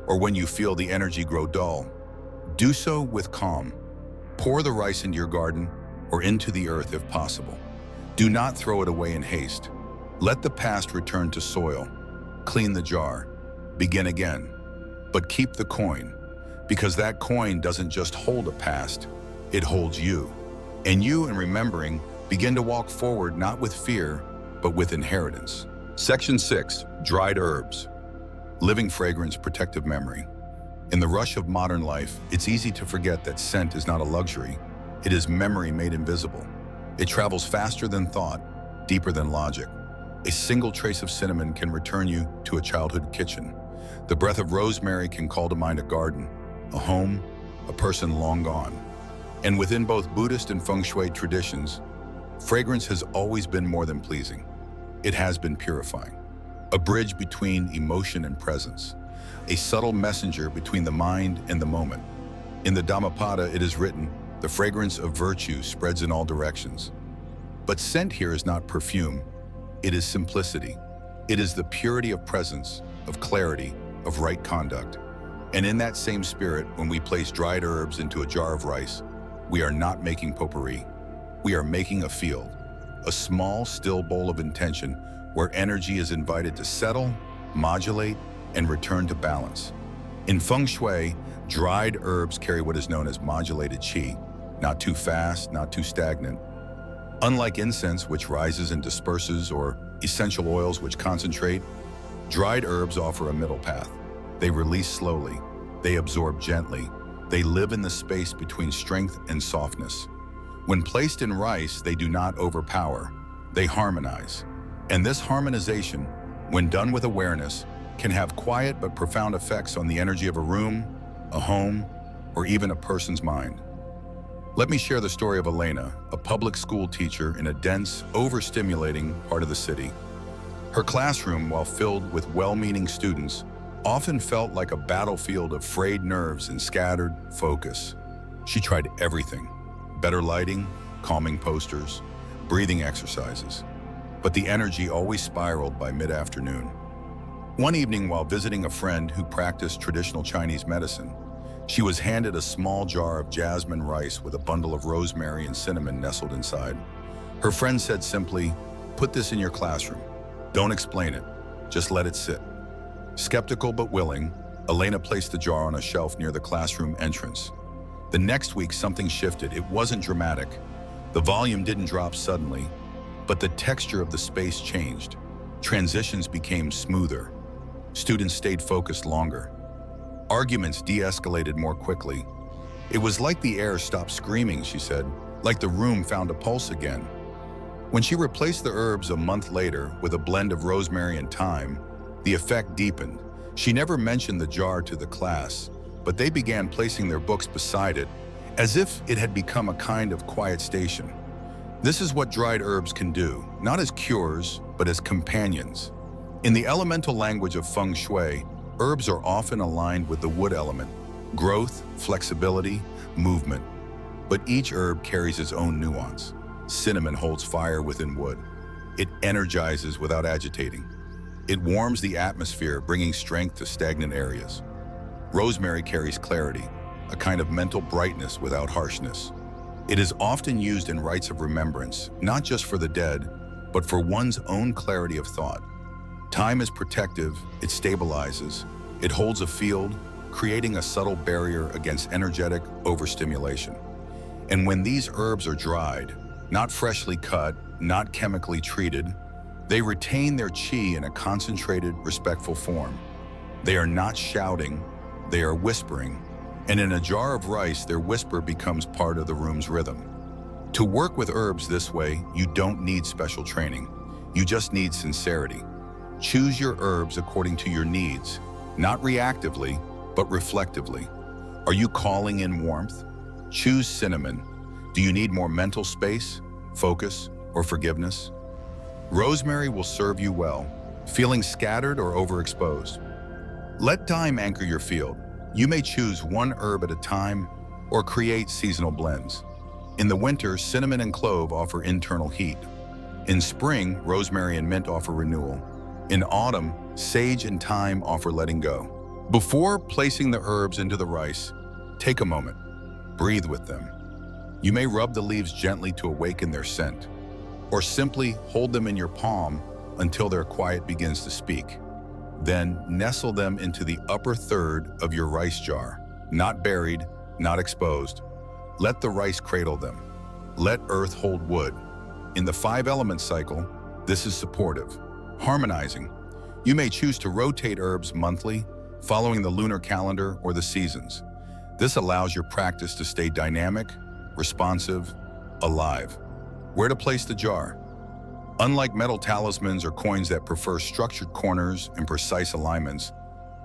Speaker 1: or when you feel the energy grow dull, do so with calm. Pour the rice into your garden or into the earth if possible. Do not throw it away in haste. Let the past return to soil. Clean the jar. Begin again. But keep the coin, because that coin doesn't just hold a past, it holds you. And you, in remembering, begin to walk forward not with fear, but with inheritance. Section 6. Dried herbs. Living fragrance, protective memory. In the rush of modern life, it's easy to forget that scent is not a luxury. It is memory made invisible. It travels faster than thought, deeper than logic. A single trace of cinnamon can return you to a childhood kitchen. The breath of rosemary can call to mind a garden, a home, a person long gone. And within both Buddhist and Feng Shui traditions, fragrance has always been more than pleasing. It has been purifying. A bridge between emotion and presence. A subtle messenger between the mind and the moment. In the Dhammapada, it is written, "The fragrance of virtue spreads in all directions." But scent here is not perfume. It is simplicity. It is the purity of presence, of clarity, of right conduct. And in that same spirit, when we place dried herbs into a jar of rice, we are not making potpourri. We are making a field, a small, still bowl of intention where energy is invited to settle, modulate, and return to balance. In Feng Shui, dried herbs carry what is known as modulated qi, not too fast, not too stagnant. Unlike incense, which rises and disperses, or essential oils, which concentrate, dried herbs offer a middle path. They release slowly, they absorb gently, they live in the space between strength and softness. When placed in rice, they do not overpower, they harmonize. And this harmonization, when done with awareness, can have quiet but profound effects on the energy of a room, a home, or even a person's mind. Let me share the story of Elena, a public school teacher in a dense, overstimulating part of the city. Her classroom, while filled with well-meaning students, often felt like a battlefield of frayed nerves and scattered focus. She tried everything: better lighting, calming posters, breathing exercises. But the energy always spiraled by mid-afternoon. One evening, while visiting a friend who practiced traditional Chinese medicine, she was handed a small jar of jasmine rice with a bundle of rosemary and cinnamon nestled inside. Her friend said simply, "Put this in your classroom. Don't explain it. Just let it sit." Skeptical but willing, Elena placed the jar on a shelf near the classroom entrance. The next week, something shifted. It wasn't dramatic. The volume didn't drop suddenly, but the texture of the space changed. Transitions became smoother. Students stayed focused longer. Arguments de-escalated more quickly. It was like the air stopped screaming, she said, like the room found a pulse again. When she replaced the herbs a month later with a blend of rosemary and thyme, the effect deepened. She never mentioned the jar to the class, but they began placing their books beside it, as if it had become a kind of quiet station. This is what dried herbs can do, not as cures, but as companions. In the elemental language of Feng Shui, herbs are often aligned with the wood element: growth, flexibility, movement. But each herb carries its own nuance. Cinnamon holds fire within wood. It energizes without agitating. It warms the atmosphere, bringing strength to stagnant areas. Rosemary carries clarity, a kind of mental brightness without harshness. It is often used in rites of remembrance, not just for the dead, but for one's own clarity of thought. Thyme is protective, it stabilizes, it holds a field, creating a subtle barrier against energetic overstimulation. And when these herbs are dried, not freshly cut, not chemically treated, they retain their qi in a concentrated, respectful form. They are not shouting, they are whispering, and in a jar of rice, their whisper becomes part of the room's rhythm. To work with herbs this way, you don't need special training. You just need sincerity. Choose your herbs according to your needs, not reactively, but reflectively. Are you calling in warmth? Choose cinnamon. Do you need more mental space, focus, or forgiveness? Rosemary will serve you well, feeling scattered or overexposed. Let thyme anchor your field. You may choose one herb at a time or create seasonal blends. In the winter, cinnamon and clove offer internal heat. In spring, rosemary and mint offer renewal. In autumn, sage and thyme offer letting go. Before placing the herbs into the rice, take a moment. Breathe with them. You may rub the leaves gently to awaken their scent, or simply hold them in your palm until their quiet begins to speak. Then nestle them into the upper third of your rice jar, not buried, not exposed. Let the rice cradle them. Let earth hold wood. In the 5-element cycle, this is supportive, harmonizing. You may choose to rotate herbs monthly, following the lunar calendar or the seasons. This allows your practice to stay dynamic, responsive, alive. Where to place the jar? Unlike metal talismans or coins that prefer structured corners and precise alignments,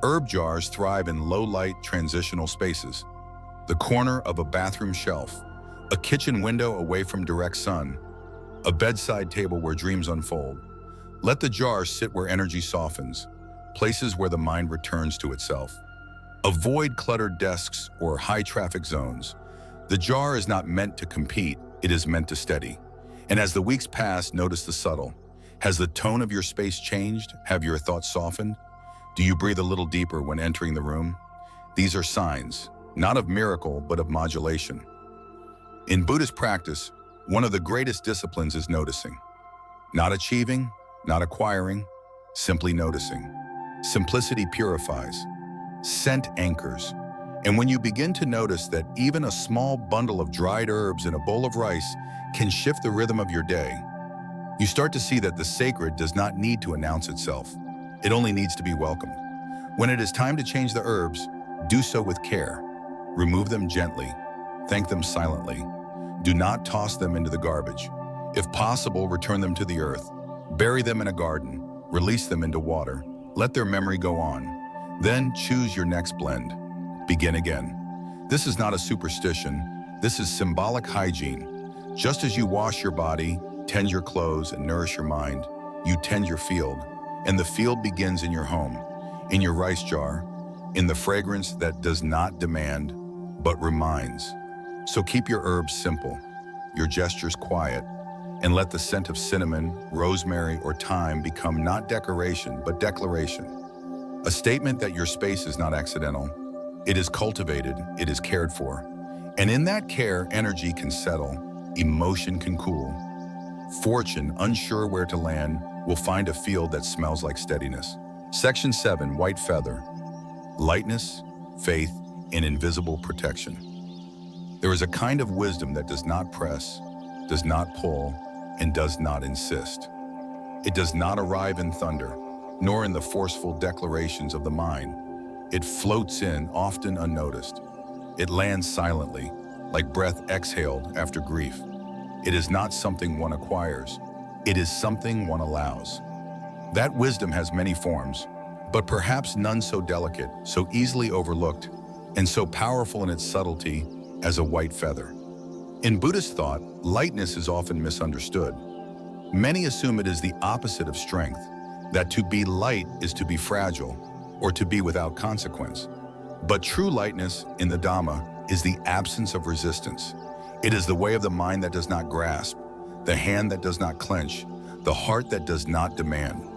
Speaker 1: herb jars thrive in low-light transitional spaces. The corner of a bathroom shelf, a kitchen window away from direct sun, a bedside table where dreams unfold. Let the jar sit where energy softens, places where the mind returns to itself. Avoid cluttered desks or high-traffic zones. The jar is not meant to compete, it is meant to steady. And as the weeks pass, notice the subtle. Has the tone of your space changed? Have your thoughts softened? Do you breathe a little deeper when entering the room? These are signs, not of miracle, but of modulation. In Buddhist practice, one of the greatest disciplines is noticing. Not achieving, not acquiring, simply noticing. Simplicity purifies. Scent anchors. And when you begin to notice that even a small bundle of dried herbs in a bowl of rice can shift the rhythm of your day, you start to see that the sacred does not need to announce itself. It only needs to be welcomed. When it is time to change the herbs, do so with care. Remove them gently. Thank them silently. Do not toss them into the garbage. If possible, return them to the earth. Bury them in a garden. Release them into water. Let their memory go on. Then choose your next blend. Begin again. This is not a superstition. This is symbolic hygiene. Just as you wash your body, tend your clothes, and nourish your mind, you tend your field. And the field begins in your home, in your rice jar, in the fragrance that does not demand, but reminds. So keep your herbs simple, your gestures quiet, and let the scent of cinnamon, rosemary, or thyme become not decoration, but declaration. A statement that your space is not accidental. It is cultivated, it is cared for. And in that care, energy can settle, emotion can cool. Fortune, unsure where to land, will find a field that smells like steadiness. Section 7, White Feather. Lightness, faith, and invisible protection. There is a kind of wisdom that does not press, does not pull, and does not insist. It does not arrive in thunder, nor in the forceful declarations of the mind. It floats in, often unnoticed. It lands silently, like breath exhaled after grief. It is not something one acquires. It is something one allows. That wisdom has many forms, but perhaps none so delicate, so easily overlooked, and so powerful in its subtlety as a white feather. In Buddhist thought, lightness is often misunderstood. Many assume it is the opposite of strength, that to be light is to be fragile, or to be without consequence. But true lightness in the Dhamma is the absence of resistance. It is the way of the mind that does not grasp, the hand that does not clench, the heart that does not demand.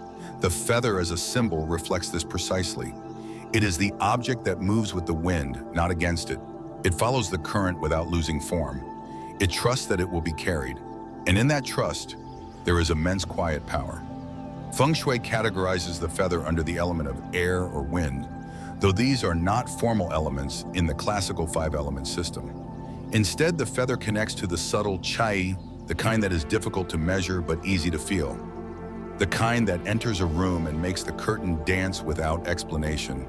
Speaker 1: The feather as a symbol reflects this precisely. It is the object that moves with the wind, not against it. It follows the current without losing form. It trusts that it will be carried. And in that trust, there is immense quiet power. Feng Shui categorizes the feather under the element of air or wind, though these are not formal elements in the classical 5-element system. Instead, the feather connects to the subtle chai, the kind that is difficult to measure but easy to feel. The kind that enters a room and makes the curtain dance without explanation.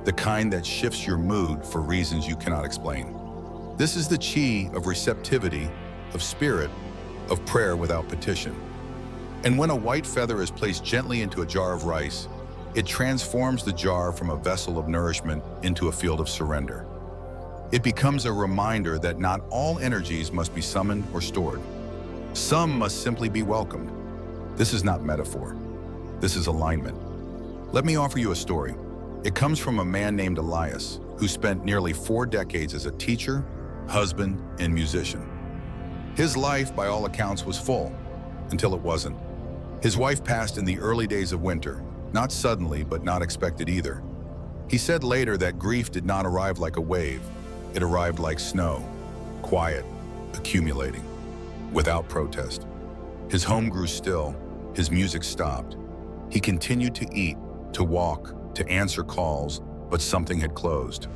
Speaker 1: The kind that shifts your mood for reasons you cannot explain. This is the chi of receptivity, of spirit, of prayer without petition. And when a white feather is placed gently into a jar of rice, it transforms the jar from a vessel of nourishment into a field of surrender. It becomes a reminder that not all energies must be summoned or stored. Some must simply be welcomed. This is not metaphor. This is alignment. Let me offer you a story. It comes from a man named Elias, who spent nearly 4 decades as a teacher, husband, and musician. His life, by all accounts, was full, until it wasn't. His wife passed in the early days of winter, not suddenly, but not expected either. He said later that grief did not arrive like a wave. It arrived like snow, quiet, accumulating, without protest. His home grew still, his music stopped. He continued to eat, to walk, to answer calls, but something had closed.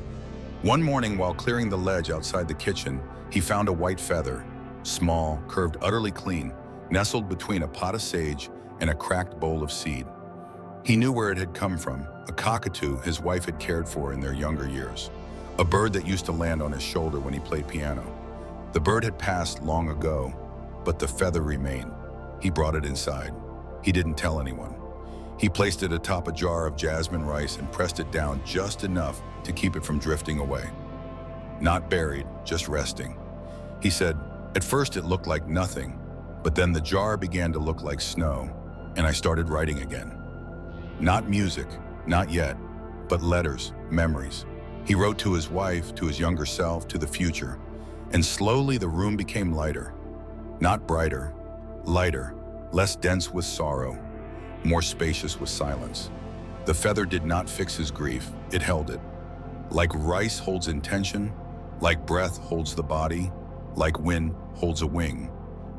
Speaker 1: One morning, while clearing the ledge outside the kitchen, he found a white feather, small, curved, utterly clean, nestled between a pot of sage and a cracked bowl of seed. He knew where it had come from, a cockatoo his wife had cared for in their younger years, a bird that used to land on his shoulder when he played piano. The bird had passed long ago, but the feather remained. He brought it inside. He didn't tell anyone. He placed it atop a jar of jasmine rice and pressed it down just enough to keep it from drifting away. Not buried, just resting. He said, "At first it looked like nothing, but then the jar began to look like snow, and I started writing again. Not music, not yet, but letters, memories." He wrote to his wife, to his younger self, to the future, and slowly the room became lighter. Not brighter, lighter, less dense with sorrow, more spacious with silence. The feather did not fix his grief, it held it. Like rice holds intention, like breath holds the body, like wind holds a wing.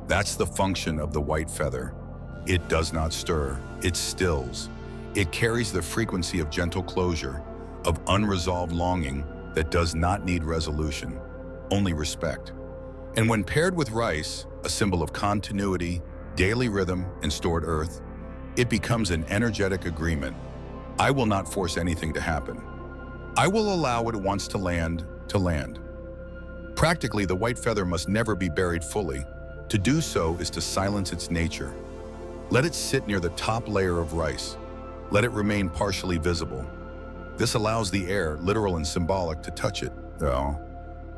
Speaker 1: That's the function of the white feather. It does not stir, it stills. It carries the frequency of gentle closure, of unresolved longing that does not need resolution, only respect. And when paired with rice, a symbol of continuity, daily rhythm, and stored earth, it becomes an energetic agreement. I will not force anything to happen. I will allow what it wants to land, to land. Practically, the white feather must never be buried fully. To do so is to silence its nature. Let it sit near the top layer of rice. Let it remain partially visible. This allows the air, literal and symbolic, to touch it, though.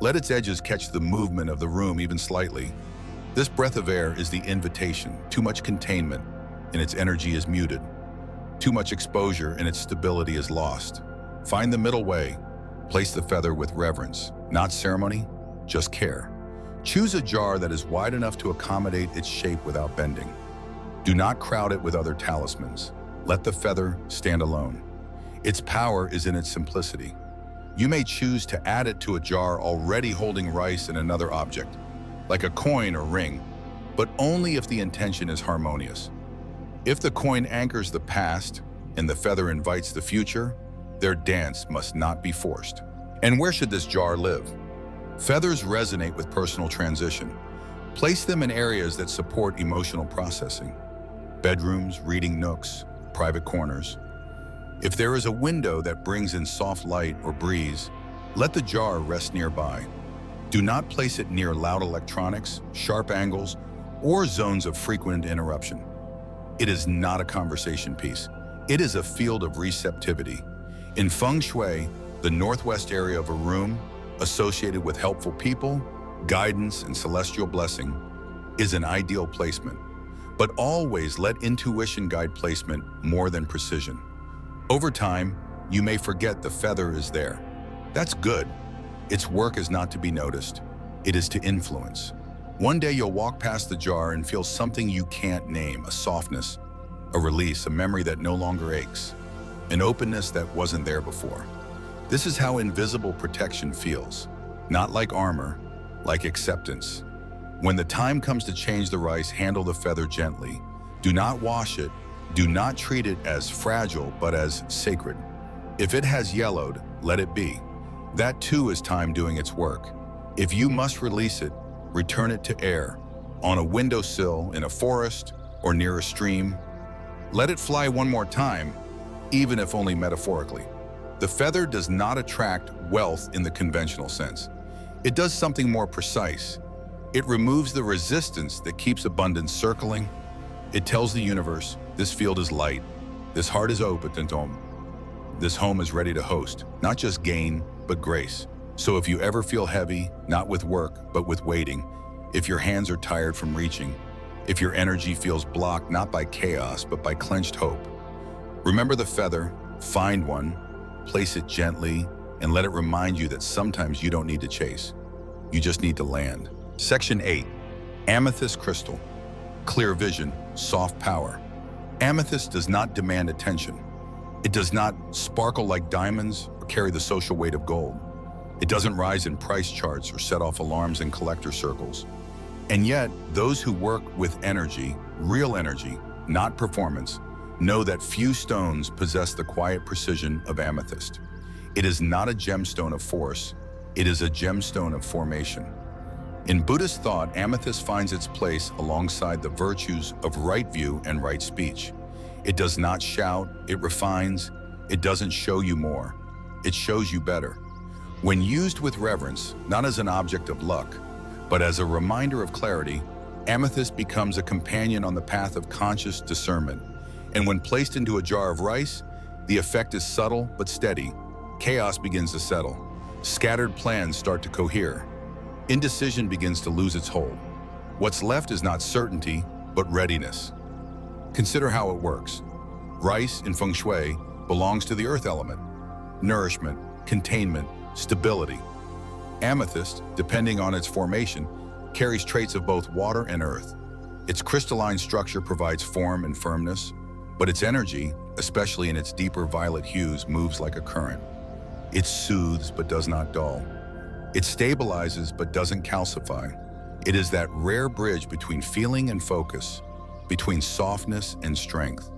Speaker 1: Let its edges catch the movement of the room even slightly. This breath of air is the invitation. Too much containment, and its energy is muted. Too much exposure, and its stability is lost. Find the middle way. Place the feather with reverence, not ceremony, just care. Choose a jar that is wide enough to accommodate its shape without bending. Do not crowd it with other talismans. Let the feather stand alone. Its power is in its simplicity. You may choose to add it to a jar already holding rice and another object, like a coin or ring, but only if the intention is harmonious. If the coin anchors the past and the feather invites the future, their dance must not be forced. And where should this jar live? Feathers resonate with personal transition. Place them in areas that support emotional processing. Bedrooms, reading nooks, private corners. If there is a window that brings in soft light or breeze, let the jar rest nearby. Do not place it near loud electronics, sharp angles, or zones of frequent interruption. It is not a conversation piece. It is a field of receptivity. In Feng Shui, the northwest area of a room, associated with helpful people, guidance, and celestial blessing, is an ideal placement. But always let intuition guide placement more than precision. Over time, you may forget the feather is there. That's good. Its work is not to be noticed. It is to influence. One day you'll walk past the jar and feel something you can't name, a softness, a release, a memory that no longer aches, an openness that wasn't there before. This is how invisible protection feels. Not like armor, like acceptance. When the time comes to change the rice, handle the feather gently. Do not wash it. Do not treat it as fragile, but as sacred. If it has yellowed, let it be. That too is time doing its work. If you must release it, return it to air, on a windowsill, in a forest, or near a stream. Let it fly one more time, even if only metaphorically. The feather does not attract wealth in the conventional sense. It does something more precise. It removes the resistance that keeps abundance circling. It tells the universe, this field is light, this heart is open, this home is ready to host, not just gain, but grace. So if you ever feel heavy, not with work, but with waiting, if your hands are tired from reaching, if your energy feels blocked not by chaos, but by clenched hope, remember the feather, find one, place it gently, and let it remind you that sometimes you don't need to chase. You just need to land. Section 8. Amethyst crystal. Clear vision, soft power. Amethyst does not demand attention. It does not sparkle like diamonds or carry the social weight of gold. It doesn't rise in price charts or set off alarms in collector circles. And yet, those who work with energy, real energy, not performance, know that few stones possess the quiet precision of amethyst. It is not a gemstone of force, it is a gemstone of formation. In Buddhist thought, amethyst finds its place alongside the virtues of right view and right speech. It does not shout, it refines, it doesn't show you more, it shows you better. When used with reverence, not as an object of luck, but as a reminder of clarity, amethyst becomes a companion on the path of conscious discernment. And when placed into a jar of rice, the effect is subtle but steady. Chaos begins to settle. Scattered plans start to cohere. Indecision begins to lose its hold. What's left is not certainty, but readiness. Consider how it works. Rice in Feng Shui belongs to the earth element. Nourishment, containment, stability. Amethyst, depending on its formation, carries traits of both water and earth. Its crystalline structure provides form and firmness, but its energy, especially in its deeper violet hues, moves like a current. It soothes but does not dull. It stabilizes but doesn't calcify. It is that rare bridge between feeling and focus, between softness and strength.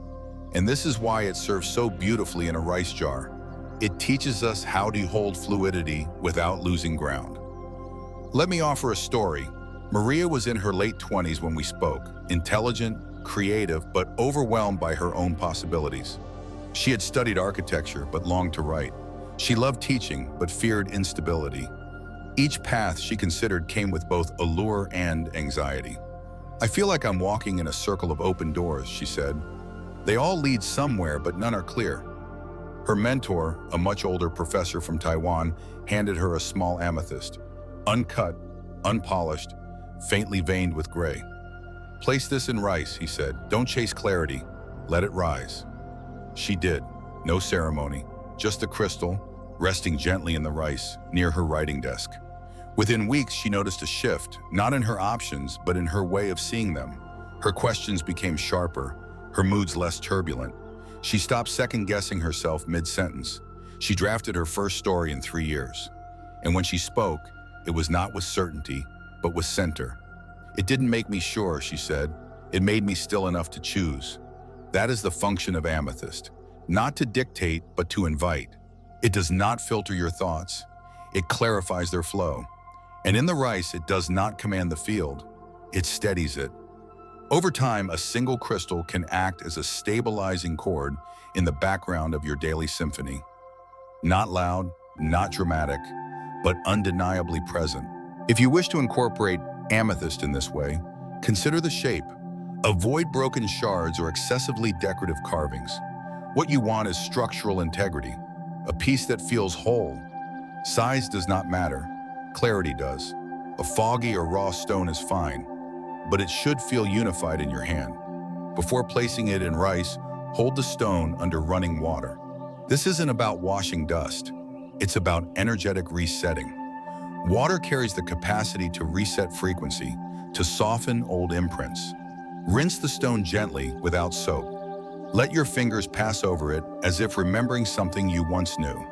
Speaker 1: And this is why it serves so beautifully in a rice jar. It teaches us how to hold fluidity without losing ground. Let me offer a story. Maria was in her late 20s when we spoke, intelligent, creative, but overwhelmed by her own possibilities. She had studied architecture, but longed to write. She loved teaching, but feared instability. Each path she considered came with both allure and anxiety. "I feel like I'm walking in a circle of open doors," she said. "They all lead somewhere, but none are clear." Her mentor, a much older professor from Taiwan, handed her a small amethyst, uncut, unpolished, faintly veined with gray. "Place this in rice," he said. "Don't chase clarity. Let it rise." She did. No ceremony, just the crystal, resting gently in the rice, near her writing desk. Within weeks, she noticed a shift, not in her options, but in her way of seeing them. Her questions became sharper, her moods less turbulent. She stopped second-guessing herself mid-sentence. She drafted her first story in 3 years. And when she spoke, it was not with certainty, but with center. "It didn't make me sure," she said. "It made me still enough to choose." That is the function of amethyst. Not to dictate, but to invite. It does not filter your thoughts. It clarifies their flow. And in the rice, it does not command the field. It steadies it. Over time, a single crystal can act as a stabilizing chord in the background of your daily symphony. Not loud, not dramatic, but undeniably present. If you wish to incorporate amethyst in this way, consider the shape. Avoid broken shards or excessively decorative carvings. What you want is structural integrity, a piece that feels whole. Size does not matter, clarity does. A foggy or raw stone is fine, but it should feel unified in your hand. Before placing it in rice, hold the stone under running water. This isn't about washing dust, it's about energetic resetting. Water carries the capacity to reset frequency, to soften old imprints. Rinse the stone gently without soap. Let your fingers pass over it as if remembering something you once knew.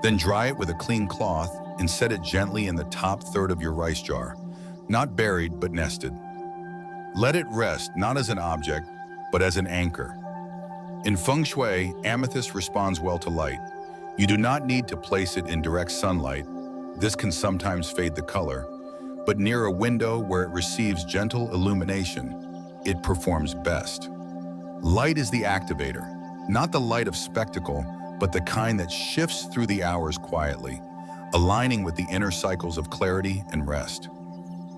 Speaker 1: Then dry it with a clean cloth and set it gently in the top third of your rice jar, not buried but nested. Let it rest not as an object, but as an anchor. In Feng Shui, amethyst responds well to light. You do not need to place it in direct sunlight. This can sometimes fade the color, but near a window where it receives gentle illumination, it performs best. Light is the activator, not the light of spectacle, but the kind that shifts through the hours quietly, aligning with the inner cycles of clarity and rest.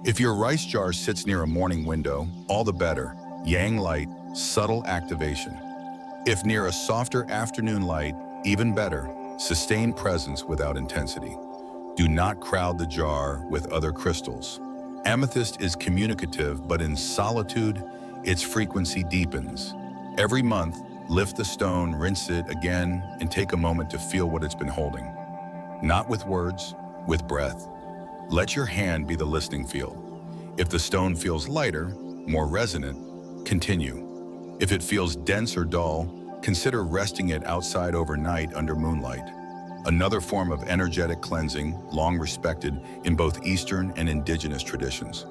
Speaker 1: If your rice jar sits near a morning window, all the better. Yang light, subtle activation. If near a softer afternoon light, even better. Sustained presence without intensity. Do not crowd the jar with other crystals. Amethyst is communicative, but in solitude, its frequency deepens. Every month, lift the stone, rinse it again, and take a moment to feel what it's been holding. Not with words, with breath. Let your hand be the listening field. If the stone feels lighter, more resonant, continue. If it feels dense or dull, consider resting it outside overnight under moonlight. Another form of energetic cleansing, long respected in both Eastern and indigenous traditions.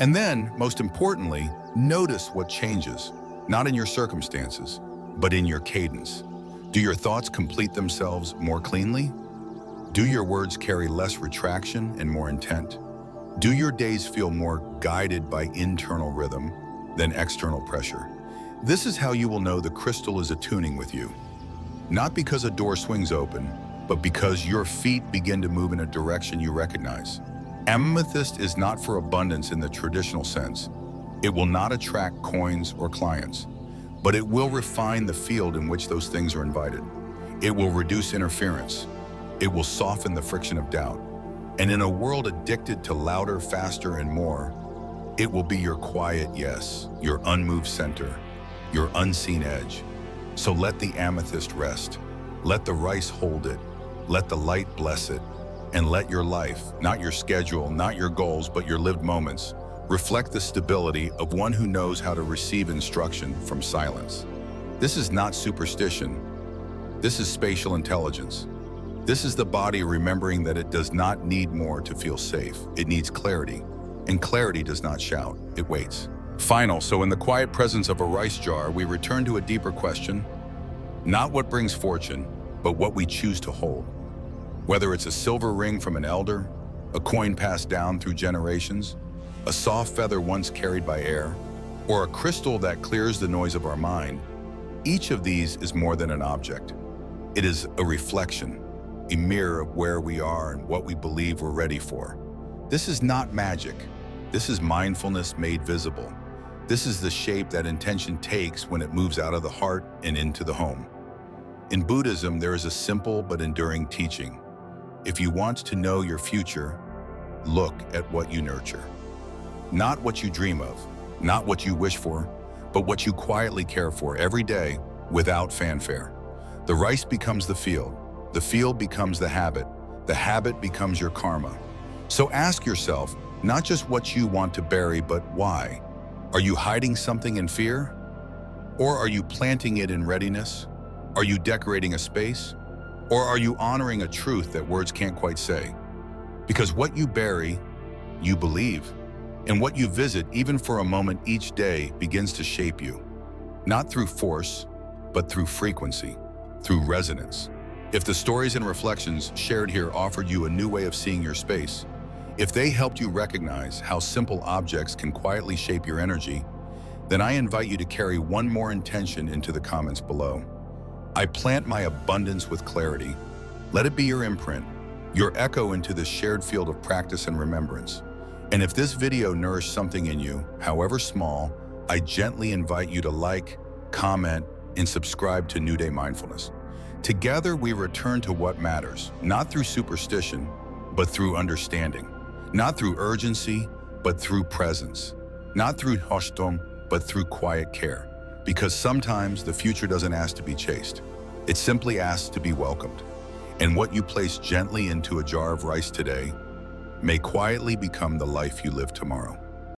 Speaker 1: And then, most importantly, notice what changes. not in your circumstances, but in your cadence. Do your thoughts complete themselves more cleanly? Do your words carry less retraction and more intent? Do your days feel more guided by internal rhythm than external pressure? This is how you will know the crystal is attuning with you. Not because a door swings open, but because your feet begin to move in a direction you recognize. Amethyst is not for abundance in the traditional sense. It will not attract coins or clients, but it will refine the field in which those things are invited. It will reduce interference. It will soften the friction of doubt. And in a world addicted to louder, faster, and more, it will be your quiet yes, your unmoved center, your unseen edge. So let the amethyst rest. Let the rice hold it. Let the light bless it. And let your life, not your schedule, not your goals, but your lived moments, reflect the stability of one who knows how to receive instruction from silence. This is not superstition. This is spatial intelligence. This is the body remembering that it does not need more to feel safe. It needs clarity. And clarity does not shout, it waits. So in the quiet presence of a rice jar, we return to a deeper question. Not what brings fortune, but what we choose to hold. Whether it's a silver ring from an elder, a coin passed down through generations, a soft feather once carried by air, or a crystal that clears the noise of our mind, each of these is more than an object. It is a reflection, a mirror of where we are and what we believe we're ready for. This is not magic. This is mindfulness made visible. This is the shape that intention takes when it moves out of the heart and into the home. In Buddhism, there is a simple but enduring teaching. If you want to know your future, look at what you nurture. Not what you dream of, not what you wish for, but what you quietly care for every day without fanfare. The rice becomes the field becomes the habit becomes your karma. So ask yourself, not just what you want to bury, but why. Are you hiding something in fear? Or are you planting it in readiness? Are you decorating a space? Or are you honoring a truth that words can't quite say? Because what you bury, you believe. And what you visit, even for a moment each day, begins to shape you. Not through force, but through frequency, through resonance. If the stories and reflections shared here offered you a new way of seeing your space, if they helped you recognize how simple objects can quietly shape your energy, then I invite you to carry one more intention into the comments below. I plant my abundance with clarity. Let it be your imprint, your echo into the shared field of practice and remembrance. And if this video nourished something in you, however small, I gently invite you to like, comment, and subscribe to New Day Mindfulness. Together we return to what matters, not through superstition, but through understanding. Not through urgency, but through presence. Not through hashtom, but through quiet care. Because sometimes the future doesn't ask to be chased. It simply asks to be welcomed. And what you place gently into a jar of rice today may quietly become the life you live tomorrow.